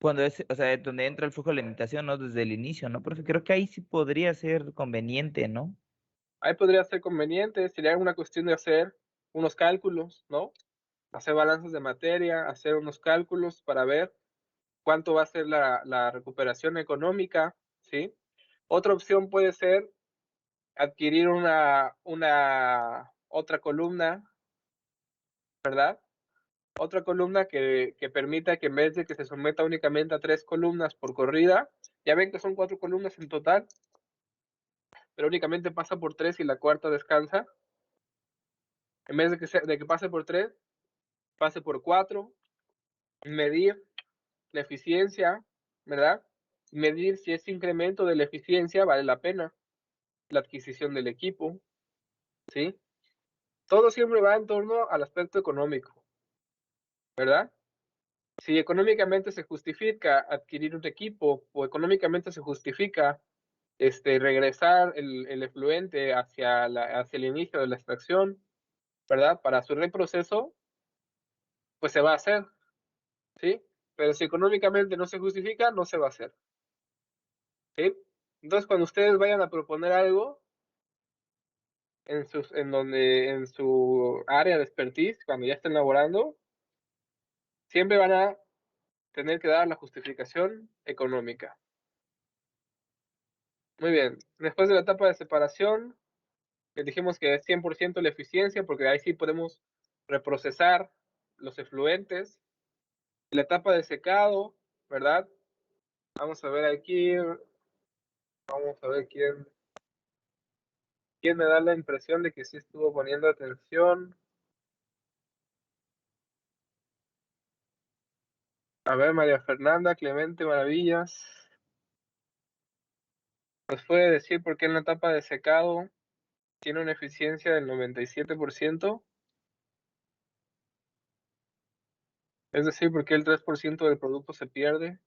[SPEAKER 3] cuando es, o sea, donde entra el flujo de alimentación, ¿no? Desde el inicio, ¿no? Porque creo que ahí sí podría ser conveniente, ¿no?
[SPEAKER 1] Ahí podría ser conveniente, sería una cuestión de hacer unos cálculos, ¿no? Hacer balances de materia, hacer unos cálculos para ver cuánto va a ser la recuperación económica, ¿sí? Otra opción puede ser adquirir otra columna, ¿verdad? Otra columna que permita que en vez de que se someta únicamente a 3 columnas por corrida, ya ven que son 4 columnas en total, pero únicamente pasa por 3 y la cuarta descansa. En vez de que pase por 3, pase por 4, medir la eficiencia, ¿verdad? Medir si ese incremento de la eficiencia vale la pena, la adquisición del equipo, ¿sí? Todo siempre va en torno al aspecto económico, ¿verdad? Si económicamente se justifica adquirir un equipo o económicamente se justifica regresar el efluente hacia el inicio de la extracción, ¿verdad? Para su reproceso, pues se va a hacer, ¿sí? Pero si económicamente no se justifica, no se va a hacer, ¿sí? Entonces, cuando ustedes vayan a proponer algo en su área de expertise, cuando ya estén laborando, siempre van a tener que dar la justificación económica. Muy bien. Después de la etapa de separación, que dijimos que es 100% la eficiencia, porque ahí sí podemos reprocesar los efluentes. La etapa de secado, ¿verdad? Vamos a ver aquí, vamos a ver quién me da la impresión de que sí estuvo poniendo atención. A ver, María Fernanda, Clemente, Maravillas. ¿Nos puede decir por qué en la etapa de secado tiene una eficiencia del 97%? Es decir, ¿por qué el 3% del producto se pierde?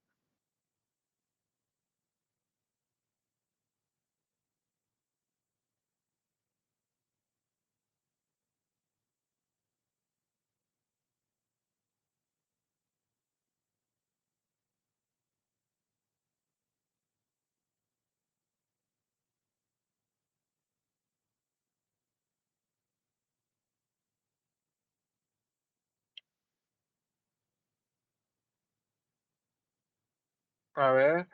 [SPEAKER 1] A ver,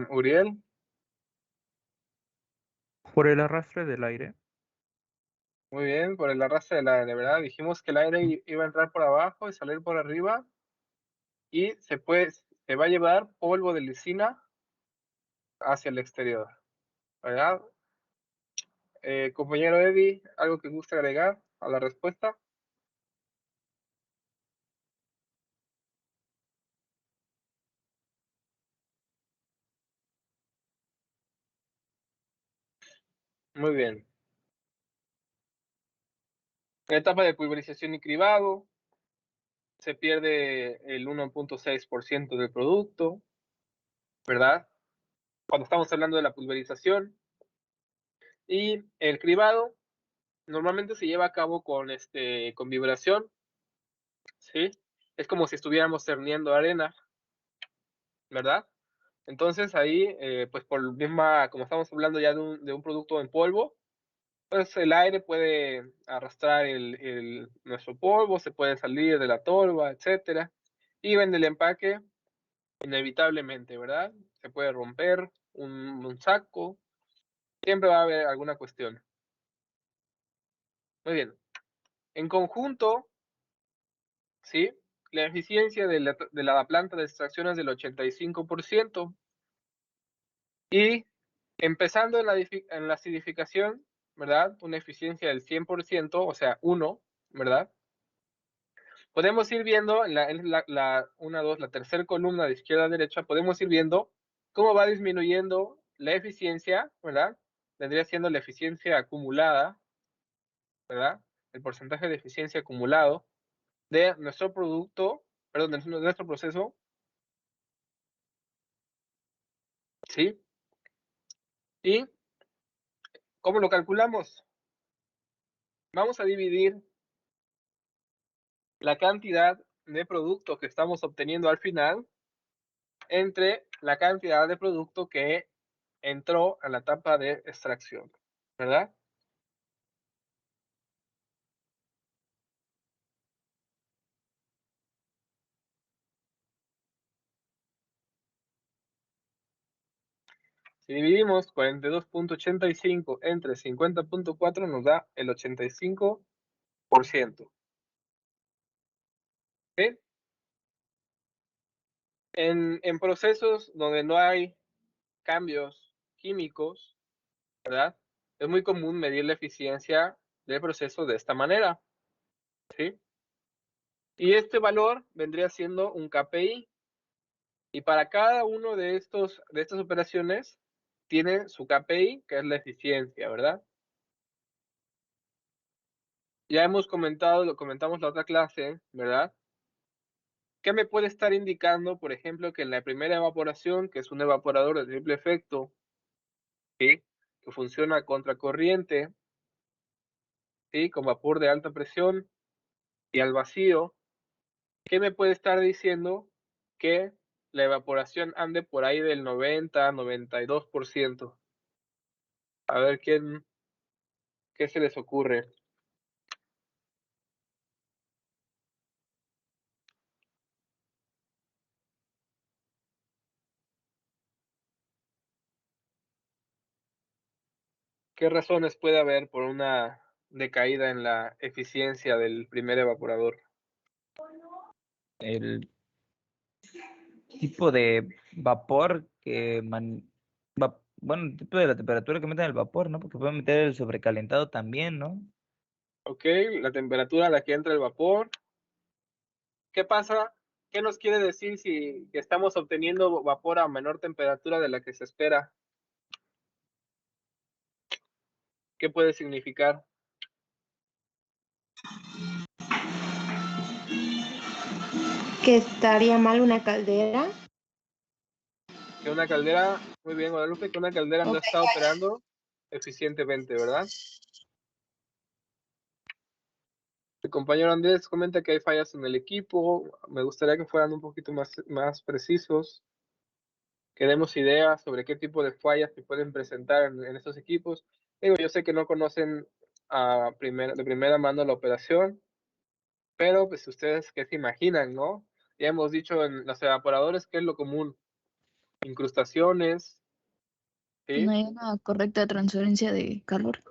[SPEAKER 1] Uriel.
[SPEAKER 8] Por el arrastre del aire.
[SPEAKER 1] Muy bien, por el arrastre del aire, ¿verdad? Dijimos que el aire iba a entrar por abajo y salir por arriba, y se va a llevar polvo de lisina hacia el exterior, ¿verdad? Compañero Eddie, ¿algo que guste agregar a la respuesta? Muy bien. En la etapa de pulverización y cribado, se pierde el 1.6% del producto, ¿verdad? Cuando estamos hablando de la pulverización. Y el cribado normalmente se lleva a cabo con vibración, ¿sí? Es como si estuviéramos cerniendo arena, ¿verdad? Entonces ahí, pues por misma, como estamos hablando ya de un producto en polvo, pues el aire puede arrastrar nuestro polvo, se puede salir de la tolva, etcétera. Y en el empaque, inevitablemente, ¿verdad? Se puede romper un saco, siempre va a haber alguna cuestión. Muy bien. En conjunto, ¿sí? La eficiencia de la planta de extracción es del 85%. Y empezando en la acidificación, ¿verdad? Una eficiencia del 100%, o sea, 1, ¿verdad? Podemos ir viendo en la tercera columna de izquierda a derecha, podemos ir viendo cómo va disminuyendo la eficiencia, ¿verdad? Vendría siendo la eficiencia acumulada, ¿verdad? El porcentaje de eficiencia acumulado de nuestro producto, perdón, de nuestro proceso, ¿sí? ¿Y cómo lo calculamos? Vamos a dividir la cantidad de producto que estamos obteniendo al final entre la cantidad de producto que entró a la etapa de extracción, ¿verdad? Si dividimos 42.85 entre 50.4 nos da el 85%. ¿Sí? En procesos donde no hay cambios químicos, ¿verdad? Es muy común medir la eficiencia del proceso de esta manera, ¿sí? Y este valor vendría siendo un KPI. Y para cada uno de estas operaciones tiene su KPI, que es la eficiencia, ¿verdad? Ya hemos comentado, lo comentamos la otra clase, ¿verdad? ¿Qué me puede estar indicando, por ejemplo, que en la primera evaporación, que es un evaporador de triple efecto, ¿sí? Que funciona a contracorriente, ¿sí? Con vapor de alta presión y al vacío, ¿qué me puede estar diciendo que la evaporación ande por ahí del 90-92%? A ver, ¿qué se les ocurre? ¿Qué razones puede haber por una decaída en la eficiencia del primer evaporador?
[SPEAKER 3] El tipo de vapor que bueno, el tipo de la temperatura que meten el vapor, ¿no? Porque pueden meter el sobrecalentado también, ¿no?
[SPEAKER 1] Ok, la temperatura a la que entra el vapor. ¿Qué pasa? ¿Qué nos quiere decir si estamos obteniendo vapor a menor temperatura de la que se espera? ¿Qué puede significar?
[SPEAKER 9] Que estaría mal una caldera.
[SPEAKER 1] Que una caldera, muy bien, Guadalupe, que una caldera no está operando eficientemente, ¿verdad? El compañero Andrés comenta que hay fallas en el equipo. Me gustaría que fueran un poquito más precisos, que demos ideas sobre qué tipo de fallas se pueden presentar en estos equipos. Digo, yo sé que no conocen de primera mano la operación, pero pues ustedes qué se imaginan, ¿no? Ya hemos dicho en los evaporadores que es lo común, incrustaciones, ¿sí?
[SPEAKER 2] No hay una correcta transferencia de calor.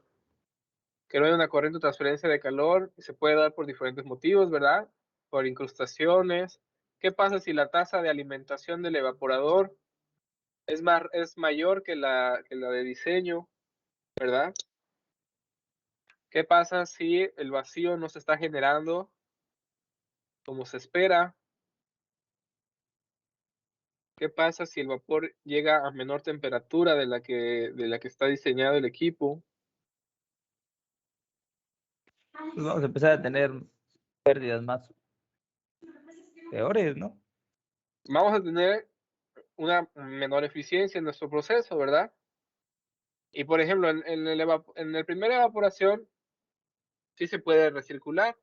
[SPEAKER 1] Que no hay una corriente de transferencia de calor, se puede dar por diferentes motivos, ¿verdad? Por incrustaciones. ¿Qué pasa si la tasa de alimentación del evaporador es mayor que la de diseño, ¿verdad? ¿Qué pasa si el vacío no se está generando como se espera? ¿Qué pasa si el vapor llega a menor temperatura de la que está diseñado el equipo?
[SPEAKER 3] Pues vamos a empezar a tener pérdidas más peores, ¿no?
[SPEAKER 1] Vamos a tener una menor eficiencia en nuestro proceso, ¿verdad? Y por ejemplo, en el primer evaporación sí se puede recircular.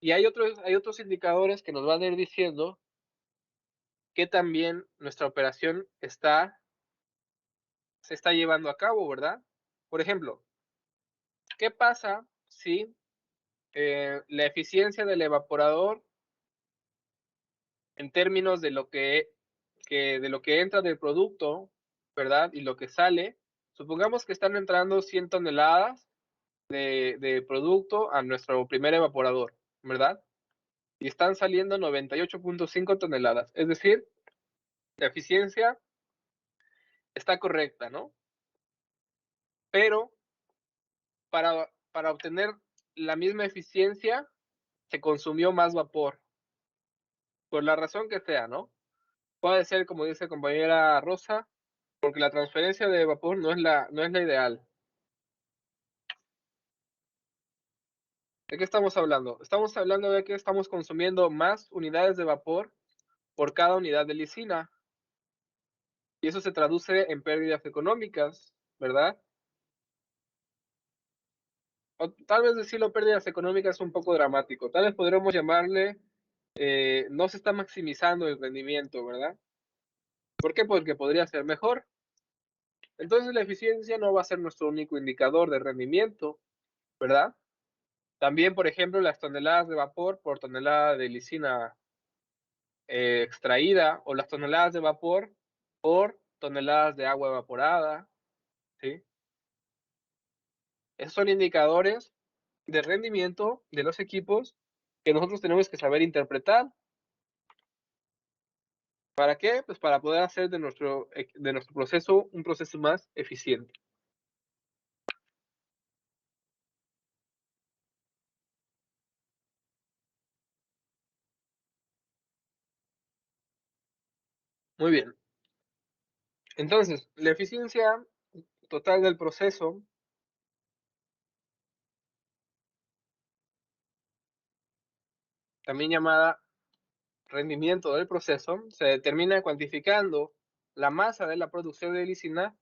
[SPEAKER 1] Y hay otros indicadores que nos van a ir diciendo que también nuestra operación se está llevando a cabo, ¿verdad? Por ejemplo, ¿qué pasa si la eficiencia del evaporador en términos de lo que entra del producto, ¿verdad? Y lo que sale, supongamos que están entrando 100 toneladas de producto a nuestro primer evaporador, ¿verdad? Y están saliendo 98.5 toneladas. Es decir, la eficiencia está correcta, ¿no? Pero para obtener la misma eficiencia se consumió más vapor, por la razón que sea, ¿no? Puede ser, como dice compañera Rosa, porque la transferencia de vapor no es la ideal. ¿De qué estamos hablando? Estamos hablando de que estamos consumiendo más unidades de vapor por cada unidad de lisina. Y eso se traduce en pérdidas económicas, ¿verdad? O tal vez decirlo pérdidas económicas es un poco dramático. Tal vez podríamos llamarle, no se está maximizando el rendimiento, ¿verdad? ¿Por qué? Porque podría ser mejor. Entonces la eficiencia no va a ser nuestro único indicador de rendimiento, ¿verdad? También, por ejemplo, las toneladas de vapor por tonelada de lisina extraída o las toneladas de vapor por toneladas de agua evaporada, ¿sí? Esos son indicadores de rendimiento de los equipos que nosotros tenemos que saber interpretar. ¿Para qué? Pues para poder hacer de nuestro proceso un proceso más eficiente. Muy bien. Entonces, la eficiencia total del proceso también llamada rendimiento del proceso, se determina cuantificando la masa de la producción de lisina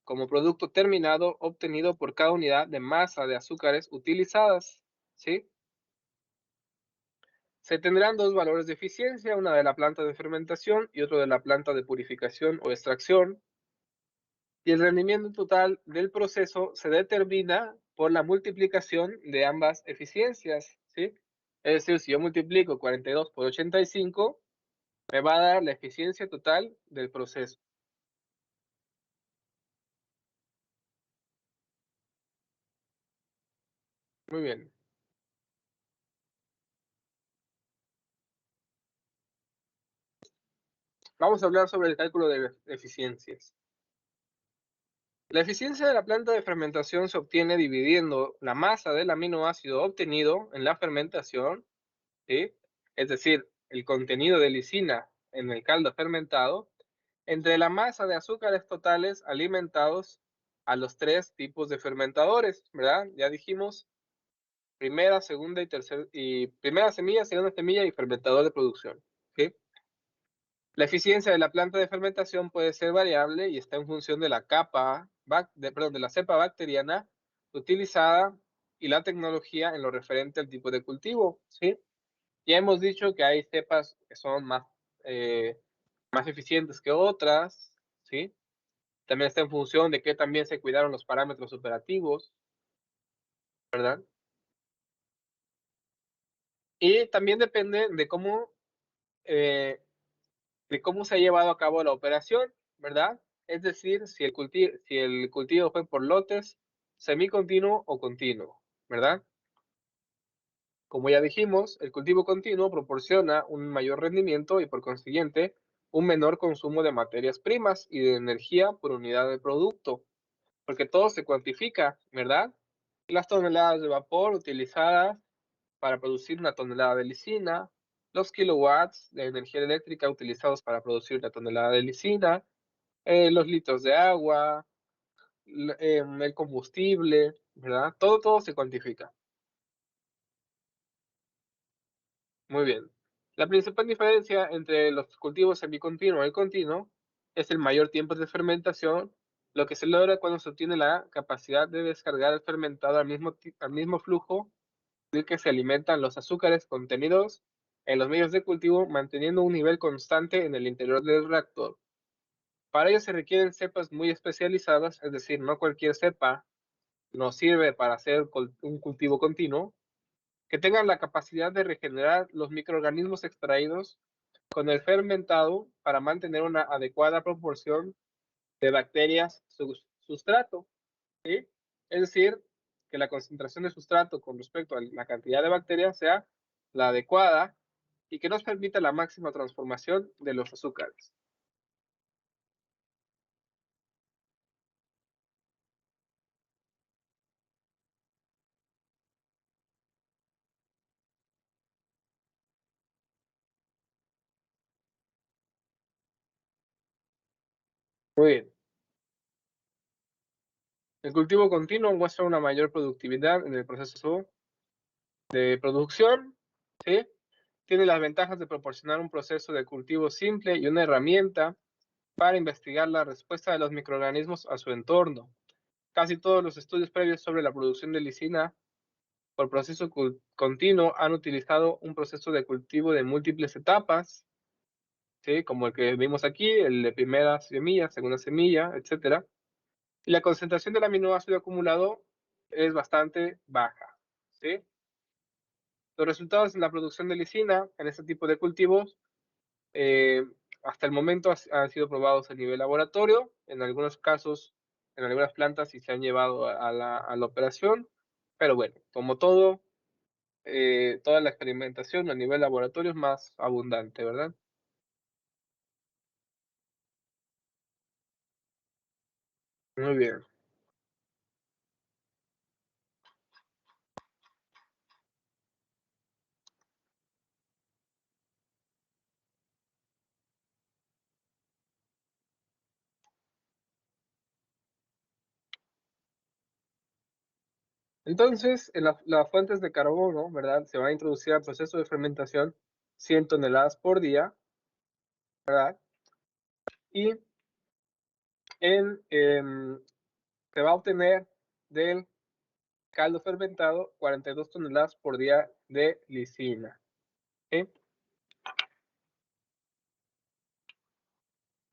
[SPEAKER 1] como producto terminado obtenido por cada unidad de masa de azúcares utilizadas, ¿sí? Se tendrán dos valores de eficiencia, una de la planta de fermentación y otro de la planta de purificación o extracción. Y el rendimiento total del proceso se determina por la multiplicación de ambas eficiencias, ¿sí? Es decir, si yo multiplico 42 por 85, me va a dar la eficiencia total del proceso. Muy bien. Vamos a hablar sobre el cálculo de eficiencias. La eficiencia de la planta de fermentación se obtiene dividiendo la masa del aminoácido obtenido en la fermentación, ¿sí? Es decir, el contenido de lisina en el caldo fermentado, entre la masa de azúcares totales alimentados a los tres tipos de fermentadores, ¿verdad? Ya dijimos primera, segunda y primera semilla, segunda semilla y fermentador de producción, ¿sí? La eficiencia de la planta de fermentación puede ser variable y está en función de la de la cepa bacteriana utilizada y la tecnología en lo referente al tipo de cultivo, ¿sí? Ya hemos dicho que hay cepas que son más eficientes que otras, ¿sí? También está en función de que también se cuidaron los parámetros operativos, ¿verdad? Y también depende eh, de cómo se ha llevado a cabo la operación, ¿verdad? Es decir, si el cultivo fue por lotes, semicontinuo o continuo, ¿verdad? Como ya dijimos, el cultivo continuo proporciona un mayor rendimiento y por consiguiente un menor consumo de materias primas y de energía por unidad de producto, porque todo se cuantifica, ¿verdad? Las toneladas de vapor utilizadas para producir una tonelada de lisina, los kilowatts de energía eléctrica utilizados para producir una tonelada de lisina, los litros de agua, el combustible, ¿verdad? Todo se cuantifica. Muy bien. La principal diferencia entre los cultivos semicontinuo y continuo es el mayor tiempo de fermentación, lo que se logra cuando se obtiene la capacidad de descargar el fermentado al mismo flujo del que se alimentan los azúcares contenidos en los medios de cultivo, manteniendo un nivel constante en el interior del reactor. Para ello se requieren cepas muy especializadas, es decir, no cualquier cepa nos sirve para hacer un cultivo continuo, que tengan la capacidad de regenerar los microorganismos extraídos con el fermentado para mantener una adecuada proporción de bacterias sustrato, ¿sí? Es decir, que la concentración de sustrato con respecto a la cantidad de bacterias sea la adecuada y que nos permita la máxima transformación de los azúcares. Muy bien. El cultivo continuo muestra una mayor productividad en el proceso de producción, ¿sí? Tiene las ventajas de proporcionar un proceso de cultivo simple y una herramienta para investigar la respuesta de los microorganismos a su entorno. Casi todos los estudios previos sobre la producción de lisina por proceso continuo han utilizado un proceso de cultivo de múltiples etapas, ¿sí? Como el que vimos aquí, el de primera semilla, segunda semilla, etc. Y la concentración del aminoácido acumulado es bastante baja, ¿sí? Los resultados en la producción de lisina en este tipo de cultivos hasta el momento han sido probados a nivel laboratorio, en algunos casos, en algunas plantas sí se han llevado a la operación, pero bueno, como todo, toda la experimentación a nivel laboratorio es más abundante, ¿verdad? Muy bien. Entonces, en las fuentes de carbono, ¿verdad? Se va a introducir al proceso de fermentación 100 toneladas por día, ¿verdad? Y se va a obtener del caldo fermentado 42 toneladas por día de lisina. ¿sí?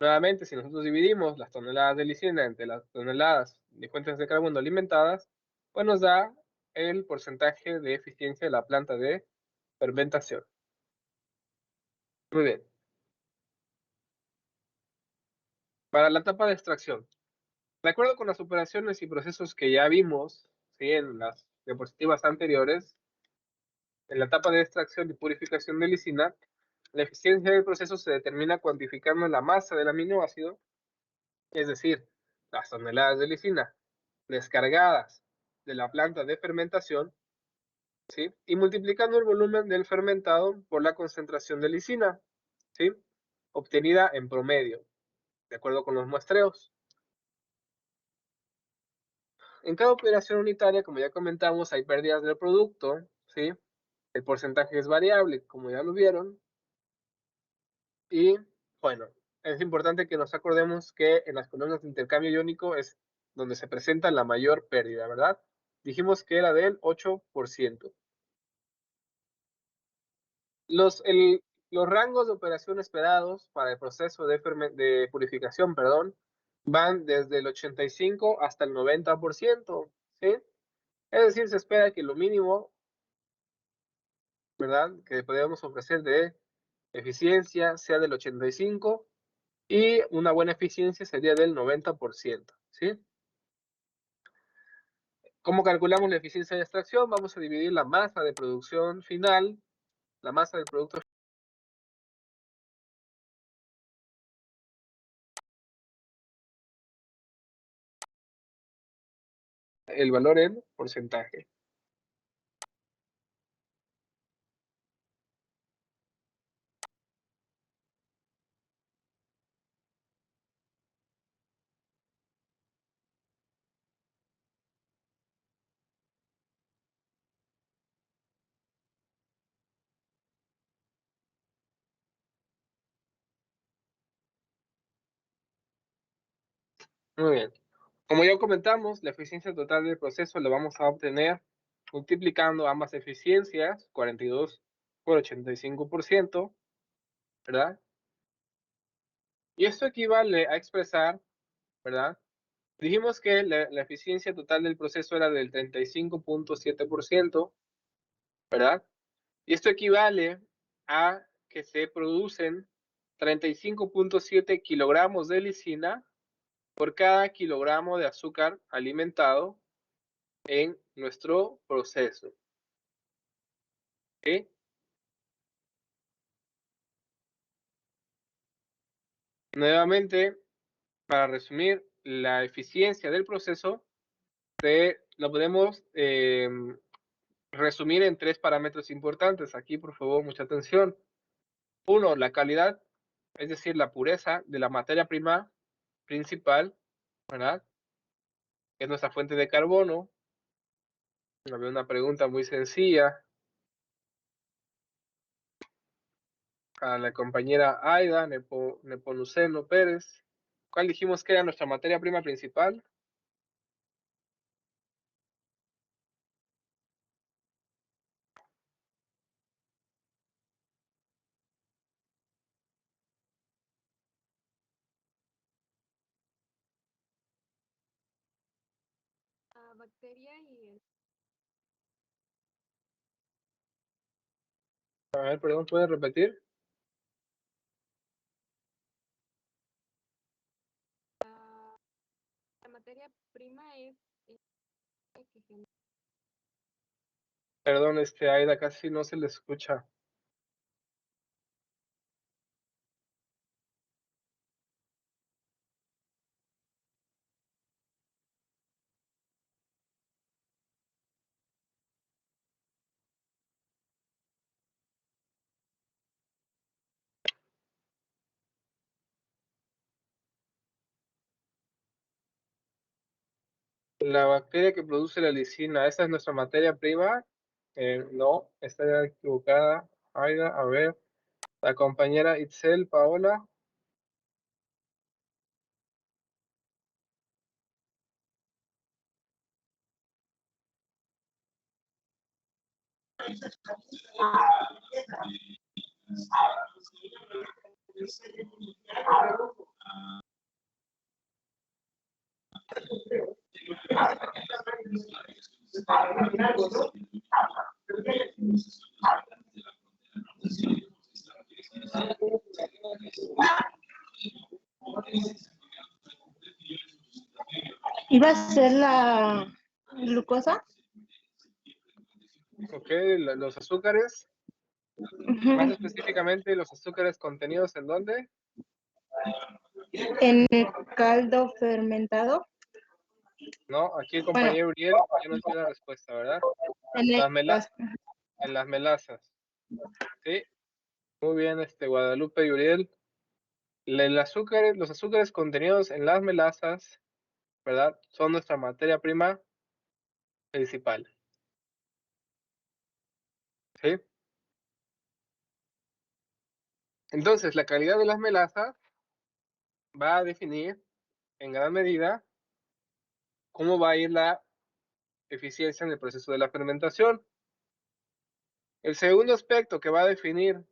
[SPEAKER 1] Nuevamente, si nosotros dividimos las toneladas de lisina entre las toneladas de fuentes de carbono alimentadas, pues nos da el porcentaje de eficiencia de la planta de fermentación. Muy bien. Para la etapa de extracción, de acuerdo con las operaciones y procesos que ya vimos, ¿sí?, en las diapositivas anteriores, en la etapa de extracción y purificación de lisina, la eficiencia del proceso se determina cuantificando la masa del aminoácido, es decir, las toneladas de lisina descargadas de la planta de fermentación, ¿sí?, y multiplicando el volumen del fermentado por la concentración de lisina, ¿sí?, obtenida en promedio, de acuerdo con los muestreos. En cada operación unitaria, como ya comentamos, hay pérdidas del producto, ¿sí? El porcentaje es variable, como ya lo vieron. Y, bueno, es importante que nos acordemos que en las columnas de intercambio iónico es donde se presenta la mayor pérdida, ¿verdad? Dijimos que era del 8%. Los rangos de operación esperados para el proceso de purificación, perdón, van desde el 85 hasta el 90%, ¿sí? Es decir, se espera que lo mínimo, ¿verdad?, que podemos ofrecer de eficiencia sea del 85 y una buena eficiencia sería del 90%, ¿sí? ¿Cómo calculamos la eficiencia de extracción? Vamos a dividir la masa de producción final, la masa del producto, el valor en porcentaje. Muy bien. Como ya comentamos, la eficiencia total del proceso la vamos a obtener multiplicando ambas eficiencias, 42 por 85%, ¿verdad? Y esto equivale a expresar, ¿verdad? Dijimos que la eficiencia total del proceso era del 35.7%, ¿verdad? Y esto equivale a que se producen 35.7 kilogramos de lisina por cada kilogramo de azúcar alimentado en nuestro proceso. ¿Sí? Nuevamente, para resumir, la eficiencia del proceso lo podemos resumir en 3 parámetros importantes. Aquí, por favor, mucha atención. 1, la calidad, es decir, la pureza de la materia prima principal, ¿verdad? Es nuestra fuente de carbono. Había una pregunta muy sencilla a la compañera Aida Nepomuceno Pérez. ¿Cuál dijimos que era nuestra materia prima principal?
[SPEAKER 2] La bacteria y el...
[SPEAKER 1] A ver, perdón, ¿puedes repetir?
[SPEAKER 2] La materia prima es la que genera...
[SPEAKER 1] Perdón, Aida, casi no se le escucha. La bacteria que produce la lisina, ¿esa es nuestra materia prima? No, está equivocada. Aida, a ver. La compañera Itzel, Paola.
[SPEAKER 9] ¿Iba a ser la glucosa?
[SPEAKER 1] Ok, los azúcares, más específicamente los azúcares contenidos ¿en dónde?
[SPEAKER 9] En el caldo fermentado.
[SPEAKER 1] No, aquí el
[SPEAKER 9] Bueno,
[SPEAKER 1] compañero Uriel ya nos dio la respuesta, ¿verdad?
[SPEAKER 9] en el,
[SPEAKER 1] En las melazas. Sí, muy bien, Guadalupe y Uriel. Los azúcares contenidos en las melazas, ¿verdad? Son nuestra materia prima principal. ¿Sí? Entonces, la calidad de las melazas va a definir en gran medida cómo va a ir la eficiencia en el proceso de la fermentación. El segundo aspecto que va a definir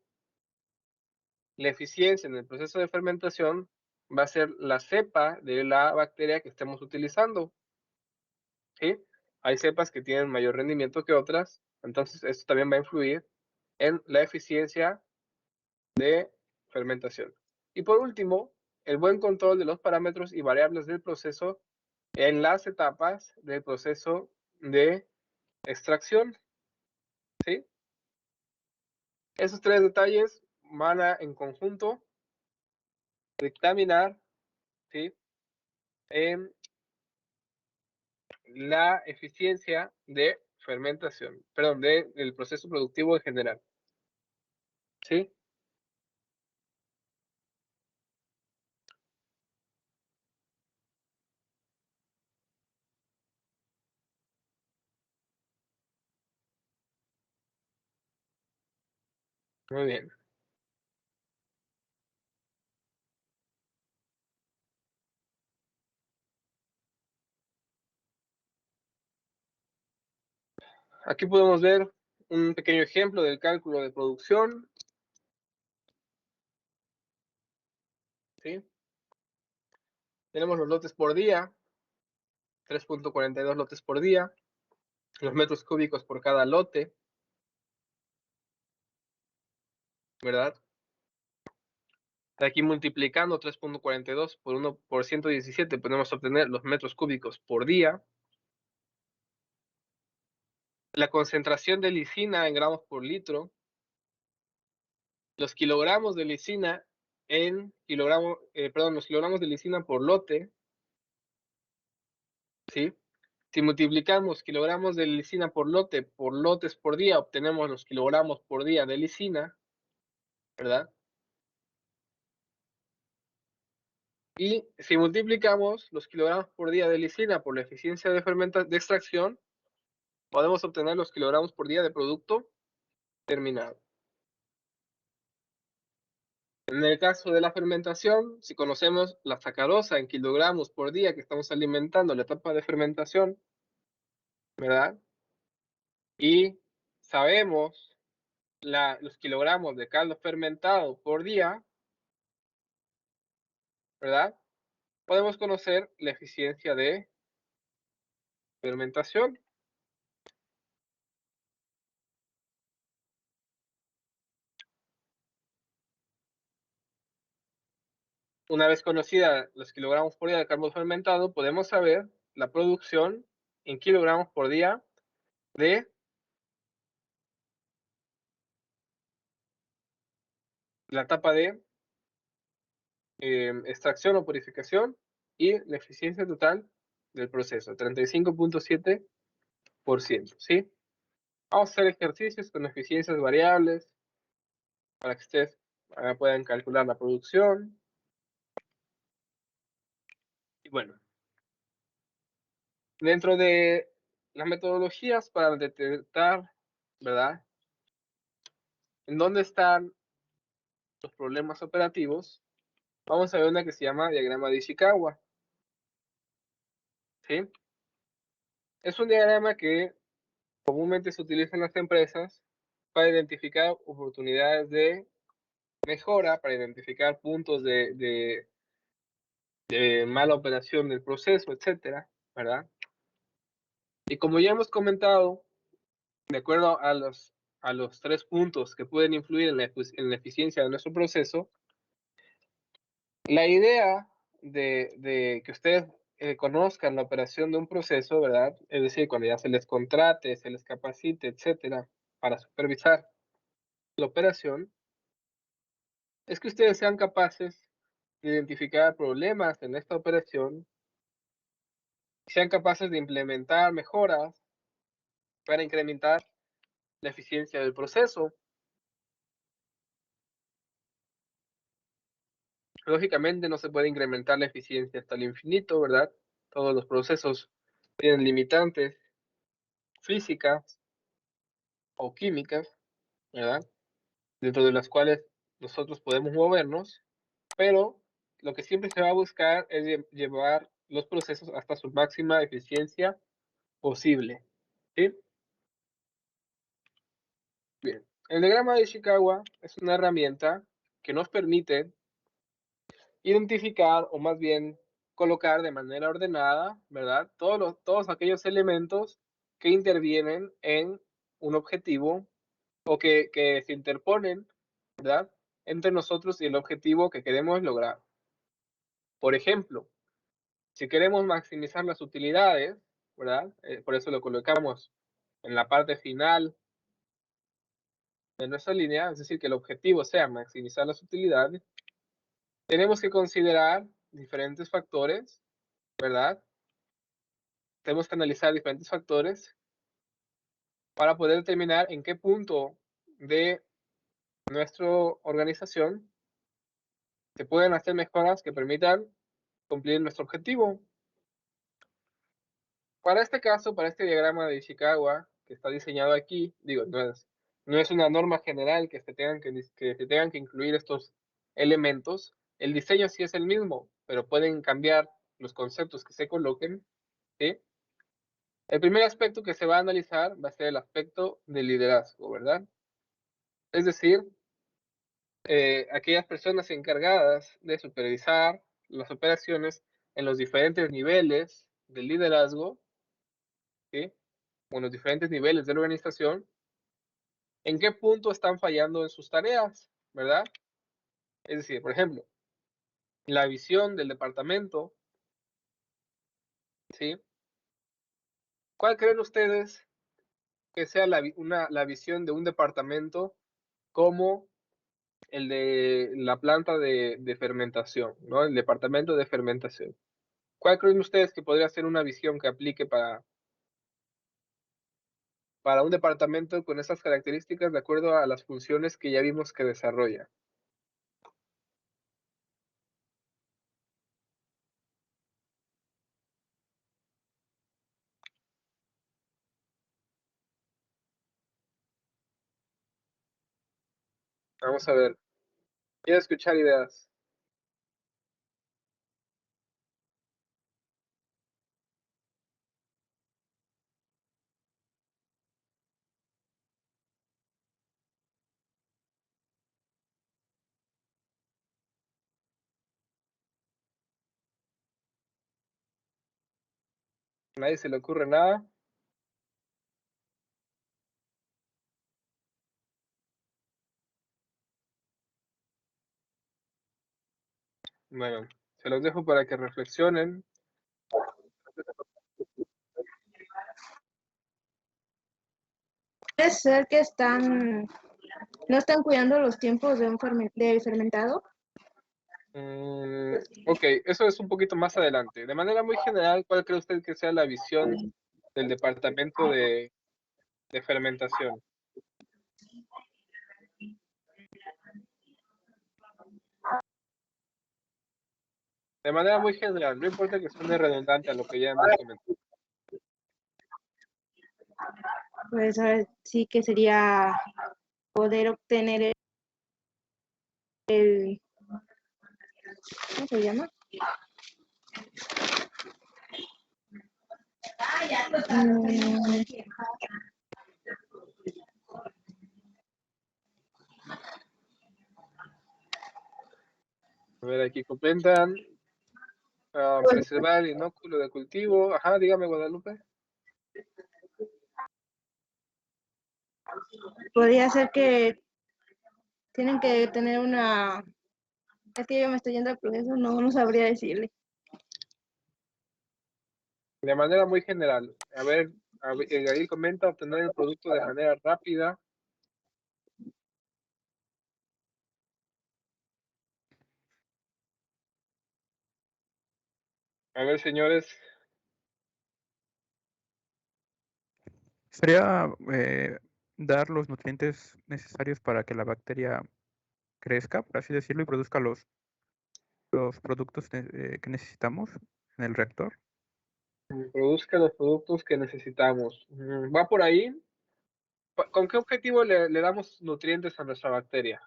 [SPEAKER 1] la eficiencia en el proceso de fermentación va a ser la cepa de la bacteria que estemos utilizando. ¿Sí? Hay cepas que tienen mayor rendimiento que otras, entonces esto también va a influir en la eficiencia de fermentación. Y por último, el buen control de los parámetros y variables del proceso en las etapas del proceso de extracción. ¿Sí? Esos tres detalles van a, en conjunto, dictaminar, ¿sí?, en la eficiencia de fermentación, perdón, del proceso productivo en general. ¿Sí? Muy bien. Aquí podemos ver un pequeño ejemplo del cálculo de producción. ¿Sí? Tenemos los lotes por día, 3.42 lotes por día, los metros cúbicos por cada lote, ¿verdad? De aquí multiplicando 3.42 por 1 por 117 podemos obtener los metros cúbicos por día. La concentración de lisina en gramos por litro, los kilogramos de lisina en kilogramos, los kilogramos de lisina por lote, ¿sí? Si multiplicamos kilogramos de lisina por lote por lotes por día, obtenemos los kilogramos por día de lisina, ¿verdad? Y si multiplicamos los kilogramos por día de lisina por la eficiencia de extracción, podemos obtener los kilogramos por día de producto terminado. En el caso de la fermentación, si conocemos la sacarosa en kilogramos por día que estamos alimentando la etapa de fermentación, ¿verdad? Y sabemos los kilogramos de caldo fermentado por día, ¿verdad? Podemos conocer la eficiencia de fermentación. Una vez conocida los kilogramos por día de caldo fermentado, podemos saber la producción en kilogramos por día de la etapa de extracción o purificación y la eficiencia total del proceso, 35.7%, ¿sí? Vamos a hacer ejercicios con eficiencias variables para que ustedes puedan calcular la producción. Y bueno, dentro de las metodologías para detectar, ¿verdad?, en dónde están los problemas operativos, vamos a ver una que se llama diagrama de Ishikawa. ¿Sí? Es un diagrama que comúnmente se utiliza en las empresas para identificar oportunidades de mejora para identificar puntos de mala operación del proceso, etcétera, ¿verdad? Y como ya hemos comentado, de acuerdo a los 3 puntos que pueden influir en la eficiencia de nuestro proceso, la idea de que ustedes conozcan la operación de un proceso, ¿verdad? Es decir, cuando ya se les contrate, se les capacite, etcétera, para supervisar la operación, es que ustedes sean capaces de identificar problemas en esta operación, sean capaces de implementar mejoras para incrementar la eficiencia del proceso. Lógicamente no se puede incrementar la eficiencia hasta el infinito, ¿verdad? Todos los procesos tienen limitantes físicas o químicas, ¿verdad? Dentro de las cuales nosotros podemos movernos, pero lo que siempre se va a buscar es llevar los procesos hasta su máxima eficiencia posible, ¿sí? Bien, el diagrama de Ishikawa es una herramienta que nos permite identificar, o más bien colocar de manera ordenada, ¿verdad? Todos aquellos elementos que intervienen en un objetivo o que se interponen, ¿verdad? Entre nosotros y el objetivo que queremos lograr. Por ejemplo, si queremos maximizar las utilidades, ¿verdad? Por eso lo colocamos en la parte final de nuestra línea, es decir, que el objetivo sea maximizar las utilidades, tenemos que considerar diferentes factores, ¿verdad? Tenemos que analizar diferentes factores para poder determinar en qué punto de nuestra organización se pueden hacer mejoras que permitan cumplir nuestro objetivo. Para este caso, para este diagrama de Ishikawa que está diseñado aquí, digo, no es una norma general que se tengan que incluir estos elementos. El diseño sí es el mismo, pero pueden cambiar los conceptos que se coloquen, ¿sí? El primer aspecto que se va a analizar va a ser el aspecto de liderazgo, ¿verdad? Es decir, aquellas personas encargadas de supervisar las operaciones en los diferentes niveles de liderazgo, ¿sí? O en los diferentes niveles de la organización, ¿en qué punto están fallando en sus tareas, verdad? Es decir, por ejemplo, la visión del departamento, ¿sí? ¿Cuál creen ustedes que sea la visión de un departamento como el de la planta de fermentación, ¿no? El departamento de fermentación? ¿Cuál creen ustedes que podría ser una visión que aplique para un departamento con esas características de acuerdo a las funciones que ya vimos que desarrolla? Vamos a ver. Quiero escuchar ideas. ¿A nadie se le ocurre nada? Bueno, se los dejo para que reflexionen.
[SPEAKER 9] Puede ser que no están cuidando los tiempos de del fermentado.
[SPEAKER 1] Ok, eso es un poquito más adelante. De manera muy general, ¿cuál cree usted que sea la visión del departamento de fermentación? De manera muy general, no importa que suene redundante a lo que ya hemos comentado.
[SPEAKER 9] Pues ahora sí que sería poder obtener ¿cómo se llama?
[SPEAKER 1] ver, aquí comentan. Preservar el inóculo de cultivo. Ajá, dígame, Guadalupe.
[SPEAKER 9] Podría ser que tienen que tener una... Es que yo me estoy yendo al proceso, no sabría decirle.
[SPEAKER 1] De manera muy general. A ver, ahí comenta obtener el producto de manera rápida. A ver, señores.
[SPEAKER 8] Sería dar los nutrientes necesarios para que la bacteria crezca, por así decirlo, y produzca los productos que necesitamos en el reactor.
[SPEAKER 1] Produzca los productos que necesitamos. ¿Va por ahí? ¿Con qué objetivo le damos nutrientes a nuestra bacteria?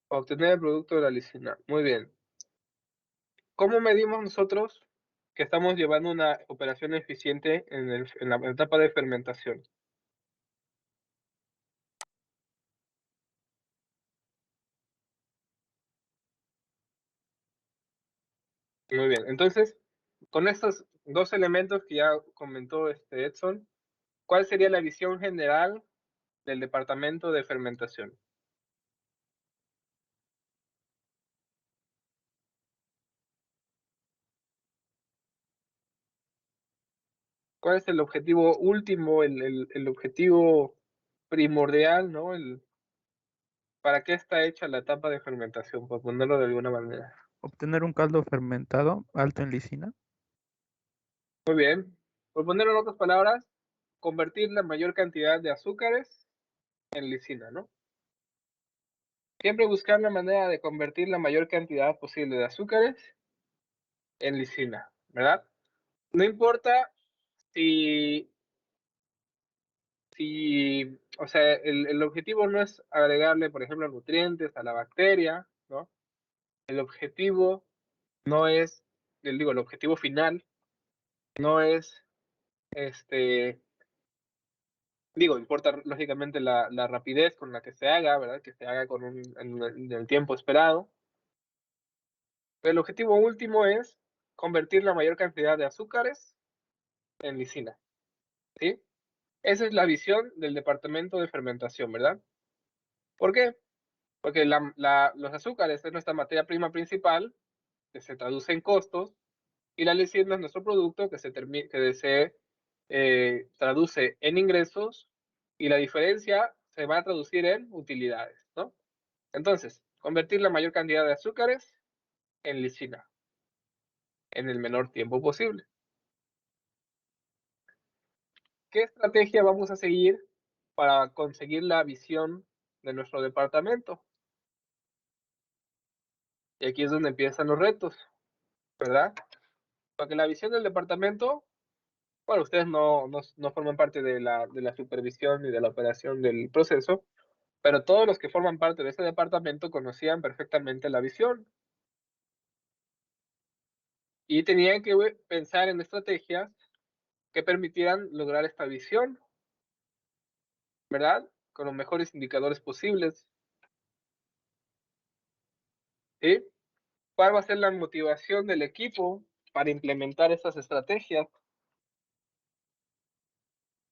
[SPEAKER 1] Obtener el producto de la lisina. Muy bien. ¿Cómo medimos nosotros que estamos llevando una operación eficiente en la etapa de fermentación? Muy bien. Entonces, con estos dos elementos que ya comentó Edson, ¿cuál sería la visión general del departamento de fermentación? ¿Cuál es el objetivo último, el objetivo primordial, ¿no? ¿Para qué está hecha la etapa de fermentación? Por ponerlo de alguna manera.
[SPEAKER 8] Obtener un caldo fermentado alto en lisina.
[SPEAKER 1] Muy bien. Por ponerlo en otras palabras, convertir la mayor cantidad de azúcares en lisina, ¿no? Siempre buscar la manera de convertir la mayor cantidad posible de azúcares en lisina, ¿verdad? No importa si o sea, el objetivo no es agregarle, por ejemplo, nutrientes a la bacteria, ¿no? El objetivo no es, el objetivo final no es, importa lógicamente la rapidez con la que se haga, ¿verdad? Que se haga en el tiempo esperado. Pero el objetivo último es convertir la mayor cantidad de azúcares en lisina, ¿sí? Esa es la visión del departamento de fermentación, ¿verdad? ¿Por qué? Porque los azúcares es nuestra materia prima principal, que se traduce en costos, y la lisina es nuestro producto que se traduce en ingresos, y la diferencia se va a traducir en utilidades, ¿no? Entonces, convertir la mayor cantidad de azúcares en lisina en el menor tiempo posible. ¿Qué estrategia vamos a seguir para conseguir la visión de nuestro departamento? Y aquí es donde empiezan los retos, ¿verdad? Porque la visión del departamento, bueno, ustedes no forman parte de la supervisión ni de la operación del proceso, pero todos los que forman parte de ese departamento conocían perfectamente la visión. Y tenían que pensar en estrategias que permitieran lograr esta visión, ¿verdad? Con los mejores indicadores posibles. ¿Sí? ¿Cuál va a ser la motivación del equipo para implementar estas estrategias?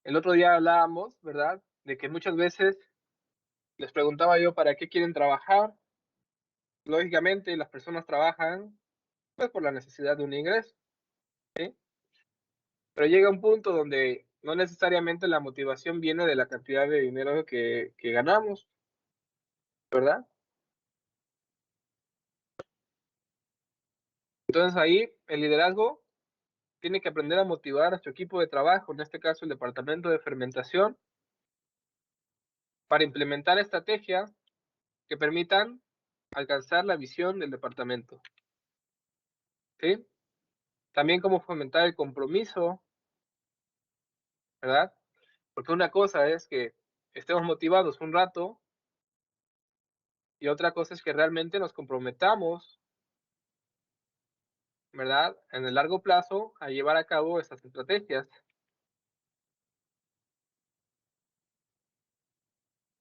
[SPEAKER 1] El otro día hablábamos, ¿verdad? De que muchas veces les preguntaba yo para qué quieren trabajar. Lógicamente, las personas trabajan pues por la necesidad de un ingreso, ¿sí? Pero llega un punto donde no necesariamente la motivación viene de la cantidad de dinero que ganamos, ¿verdad? Entonces ahí el liderazgo tiene que aprender a motivar a su equipo de trabajo, en este caso el departamento de fermentación, para implementar estrategias que permitan alcanzar la visión del departamento, ¿sí? También cómo fomentar el compromiso, ¿verdad? Porque una cosa es que estemos motivados un rato y otra cosa es que realmente nos comprometamos, ¿verdad? En el largo plazo a llevar a cabo estas estrategias.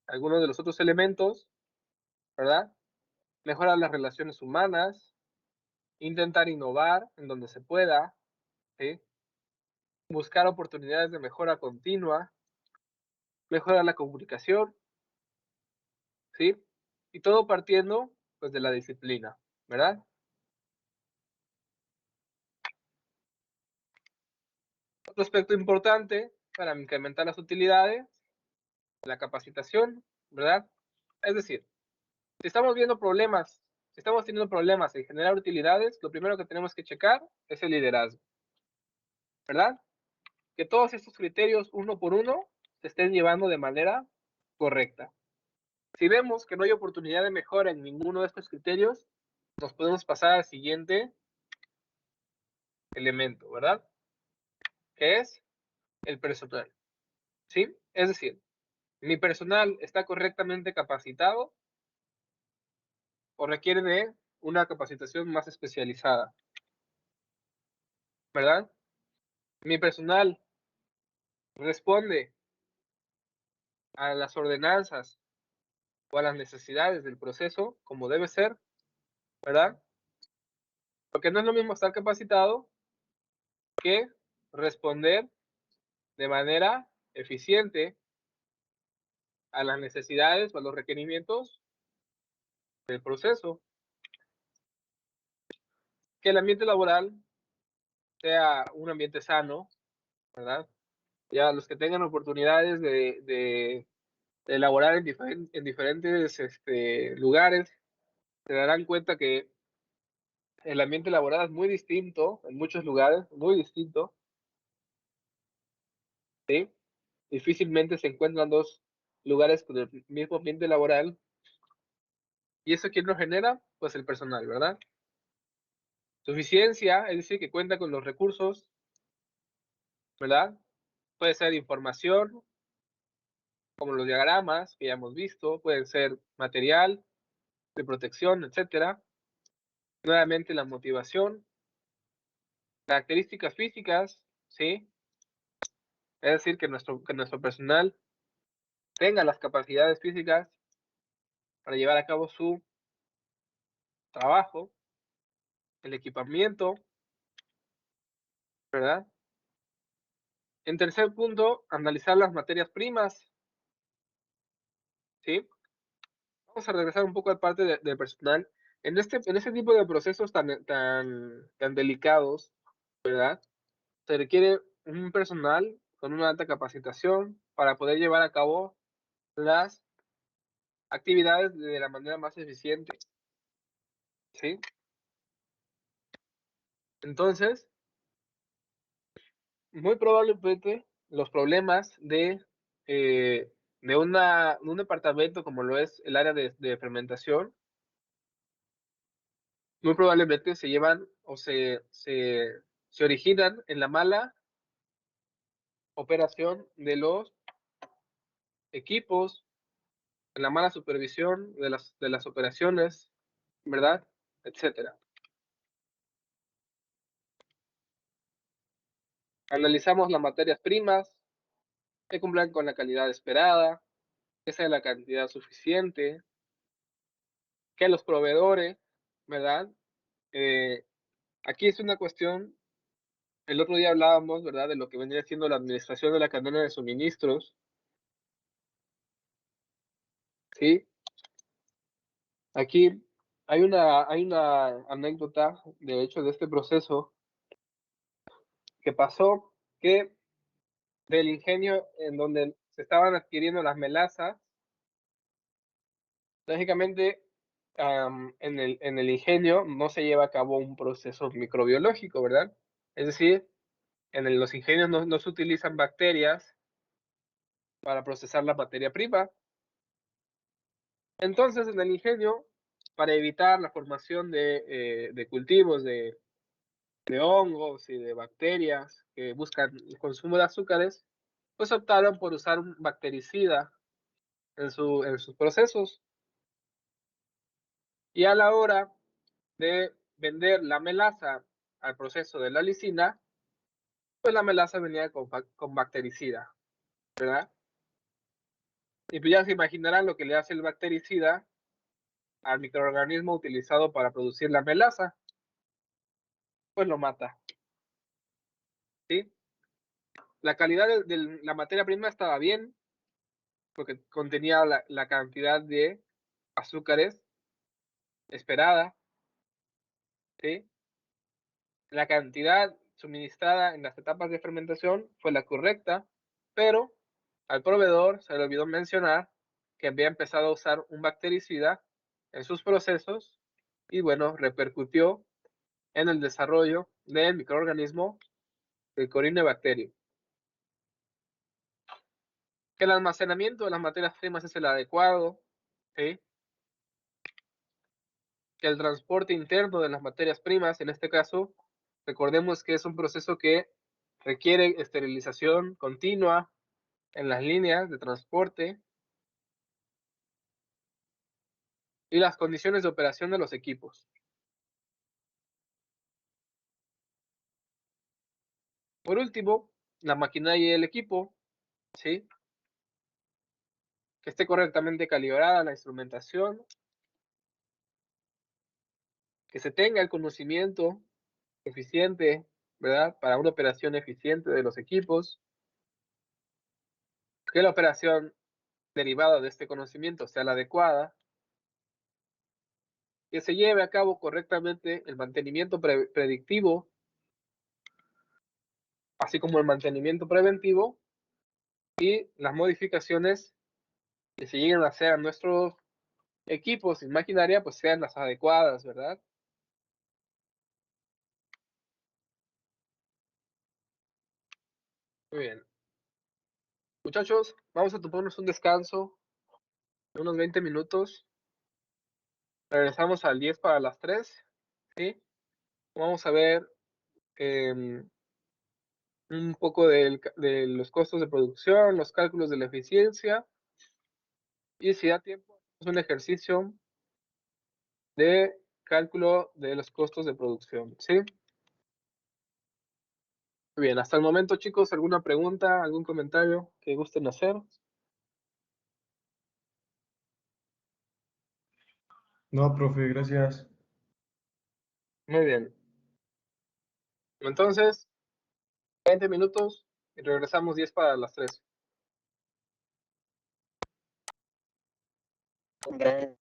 [SPEAKER 1] algunos de los otros elementos, ¿verdad? Mejorar las relaciones humanas, intentar innovar en donde se pueda, ¿sí? Buscar oportunidades de mejora continua, mejorar la comunicación, ¿sí? Y todo partiendo, pues, de la disciplina, ¿verdad? Otro aspecto importante para incrementar las utilidades, la capacitación, ¿verdad? Es decir, si estamos viendo problemas, si estamos teniendo problemas en generar utilidades, lo primero que tenemos que checar es el liderazgo, ¿verdad? Que todos estos criterios, uno por uno, se estén llevando de manera correcta. Si vemos que no hay oportunidad de mejora en ninguno de estos criterios, nos podemos pasar al siguiente elemento, ¿verdad? Que es el personal, ¿sí? Es decir, ¿mi personal está correctamente capacitado o requiere de una capacitación más especializada? ¿Verdad? ¿Mi personal responde a las ordenanzas o a las necesidades del proceso como debe ser? ¿Verdad? Porque no es lo mismo estar capacitado que responder de manera eficiente a las necesidades o a los requerimientos del proceso. Que el ambiente laboral sea un ambiente sano, ¿verdad? Ya los que tengan oportunidades de elaborar en diferentes lugares, se darán cuenta que el ambiente laboral es muy distinto en muchos lugares, muy distinto, ¿sí? Difícilmente se encuentran dos lugares con el mismo ambiente laboral. ¿Y eso quién lo genera? Pues el personal, ¿verdad? Suficiencia, es decir, que cuenta con los recursos, ¿verdad? Puede ser información, como los diagramas que ya hemos visto, pueden ser material de protección, etcétera. Nuevamente la motivación, características físicas, ¿sí? Es decir, que nuestro personal tenga las capacidades físicas para llevar a cabo su trabajo, el equipamiento, ¿verdad? En tercer punto, analizar las materias primas, ¿sí? Vamos a regresar un poco al parte del personal. En este tipo de procesos tan delicados, ¿verdad? Se requiere un personal con una alta capacitación para poder llevar a cabo las actividades de la manera más eficiente, ¿sí? Entonces, muy probablemente los problemas de un departamento como lo es el área de fermentación, muy probablemente se llevan o se originan en la mala operación de los equipos, en la mala supervisión de las operaciones, ¿verdad? Etcétera. Analizamos las materias primas, que cumplan con la calidad esperada, que sea la cantidad suficiente, que los proveedores, ¿verdad? Aquí es una cuestión, el otro día hablábamos, ¿verdad? De lo que vendría siendo la administración de la cadena de suministros, ¿sí? Aquí hay una anécdota, de hecho, de este proceso que pasó, que del ingenio en donde se estaban adquiriendo las melazas, lógicamente en el ingenio no se lleva a cabo un proceso microbiológico, ¿verdad? Es decir, los ingenios no se utilizan bacterias para procesar la materia prima. Entonces, en el ingenio, para evitar la formación de cultivos de hongos y de bacterias que buscan el consumo de azúcares, pues optaron por usar un bactericida en sus procesos. Y a la hora de vender la melaza al proceso de la lisina, pues la melaza venía con bactericida, ¿verdad? Y pues ya se imaginarán lo que le hace el bactericida al microorganismo utilizado para producir la melaza. Pues lo mata. ¿Sí? La calidad de la materia prima estaba bien, porque contenía la cantidad de azúcares esperada. ¿Sí? La cantidad suministrada en las etapas de fermentación fue la correcta, pero al proveedor se le olvidó mencionar que había empezado a usar un bactericida en sus procesos y bueno, repercutió en el desarrollo del microorganismo del Corynebacterium. Que el almacenamiento de las materias primas es el adecuado, ¿sí? Que el transporte interno de las materias primas, en este caso, recordemos que es un proceso que requiere esterilización continua en las líneas de transporte y las condiciones de operación de los equipos. Por último, la maquinaria y el equipo, ¿sí? Que esté correctamente calibrada la instrumentación, que se tenga el conocimiento eficiente, ¿verdad? Para una operación eficiente de los equipos, que la operación derivada de este conocimiento sea la adecuada, que se lleve a cabo correctamente el mantenimiento predictivo, así como el mantenimiento preventivo y las modificaciones que se lleguen a hacer a nuestros equipos y maquinaria, pues sean las adecuadas, ¿verdad? Muy bien. Muchachos, vamos a tomarnos un descanso de unos 20 minutos. Regresamos al 10 para las 3, ¿sí? Vamos a ver un poco de los costos de producción, los cálculos de la eficiencia. Y si da tiempo, es un ejercicio de cálculo de los costos de producción, ¿sí? Muy bien, hasta el momento, chicos, ¿alguna pregunta, algún comentario que gusten hacer?
[SPEAKER 10] No, profe, gracias.
[SPEAKER 1] Muy bien. Entonces, 20 minutos y regresamos 10 para las 3.
[SPEAKER 6] Gracias.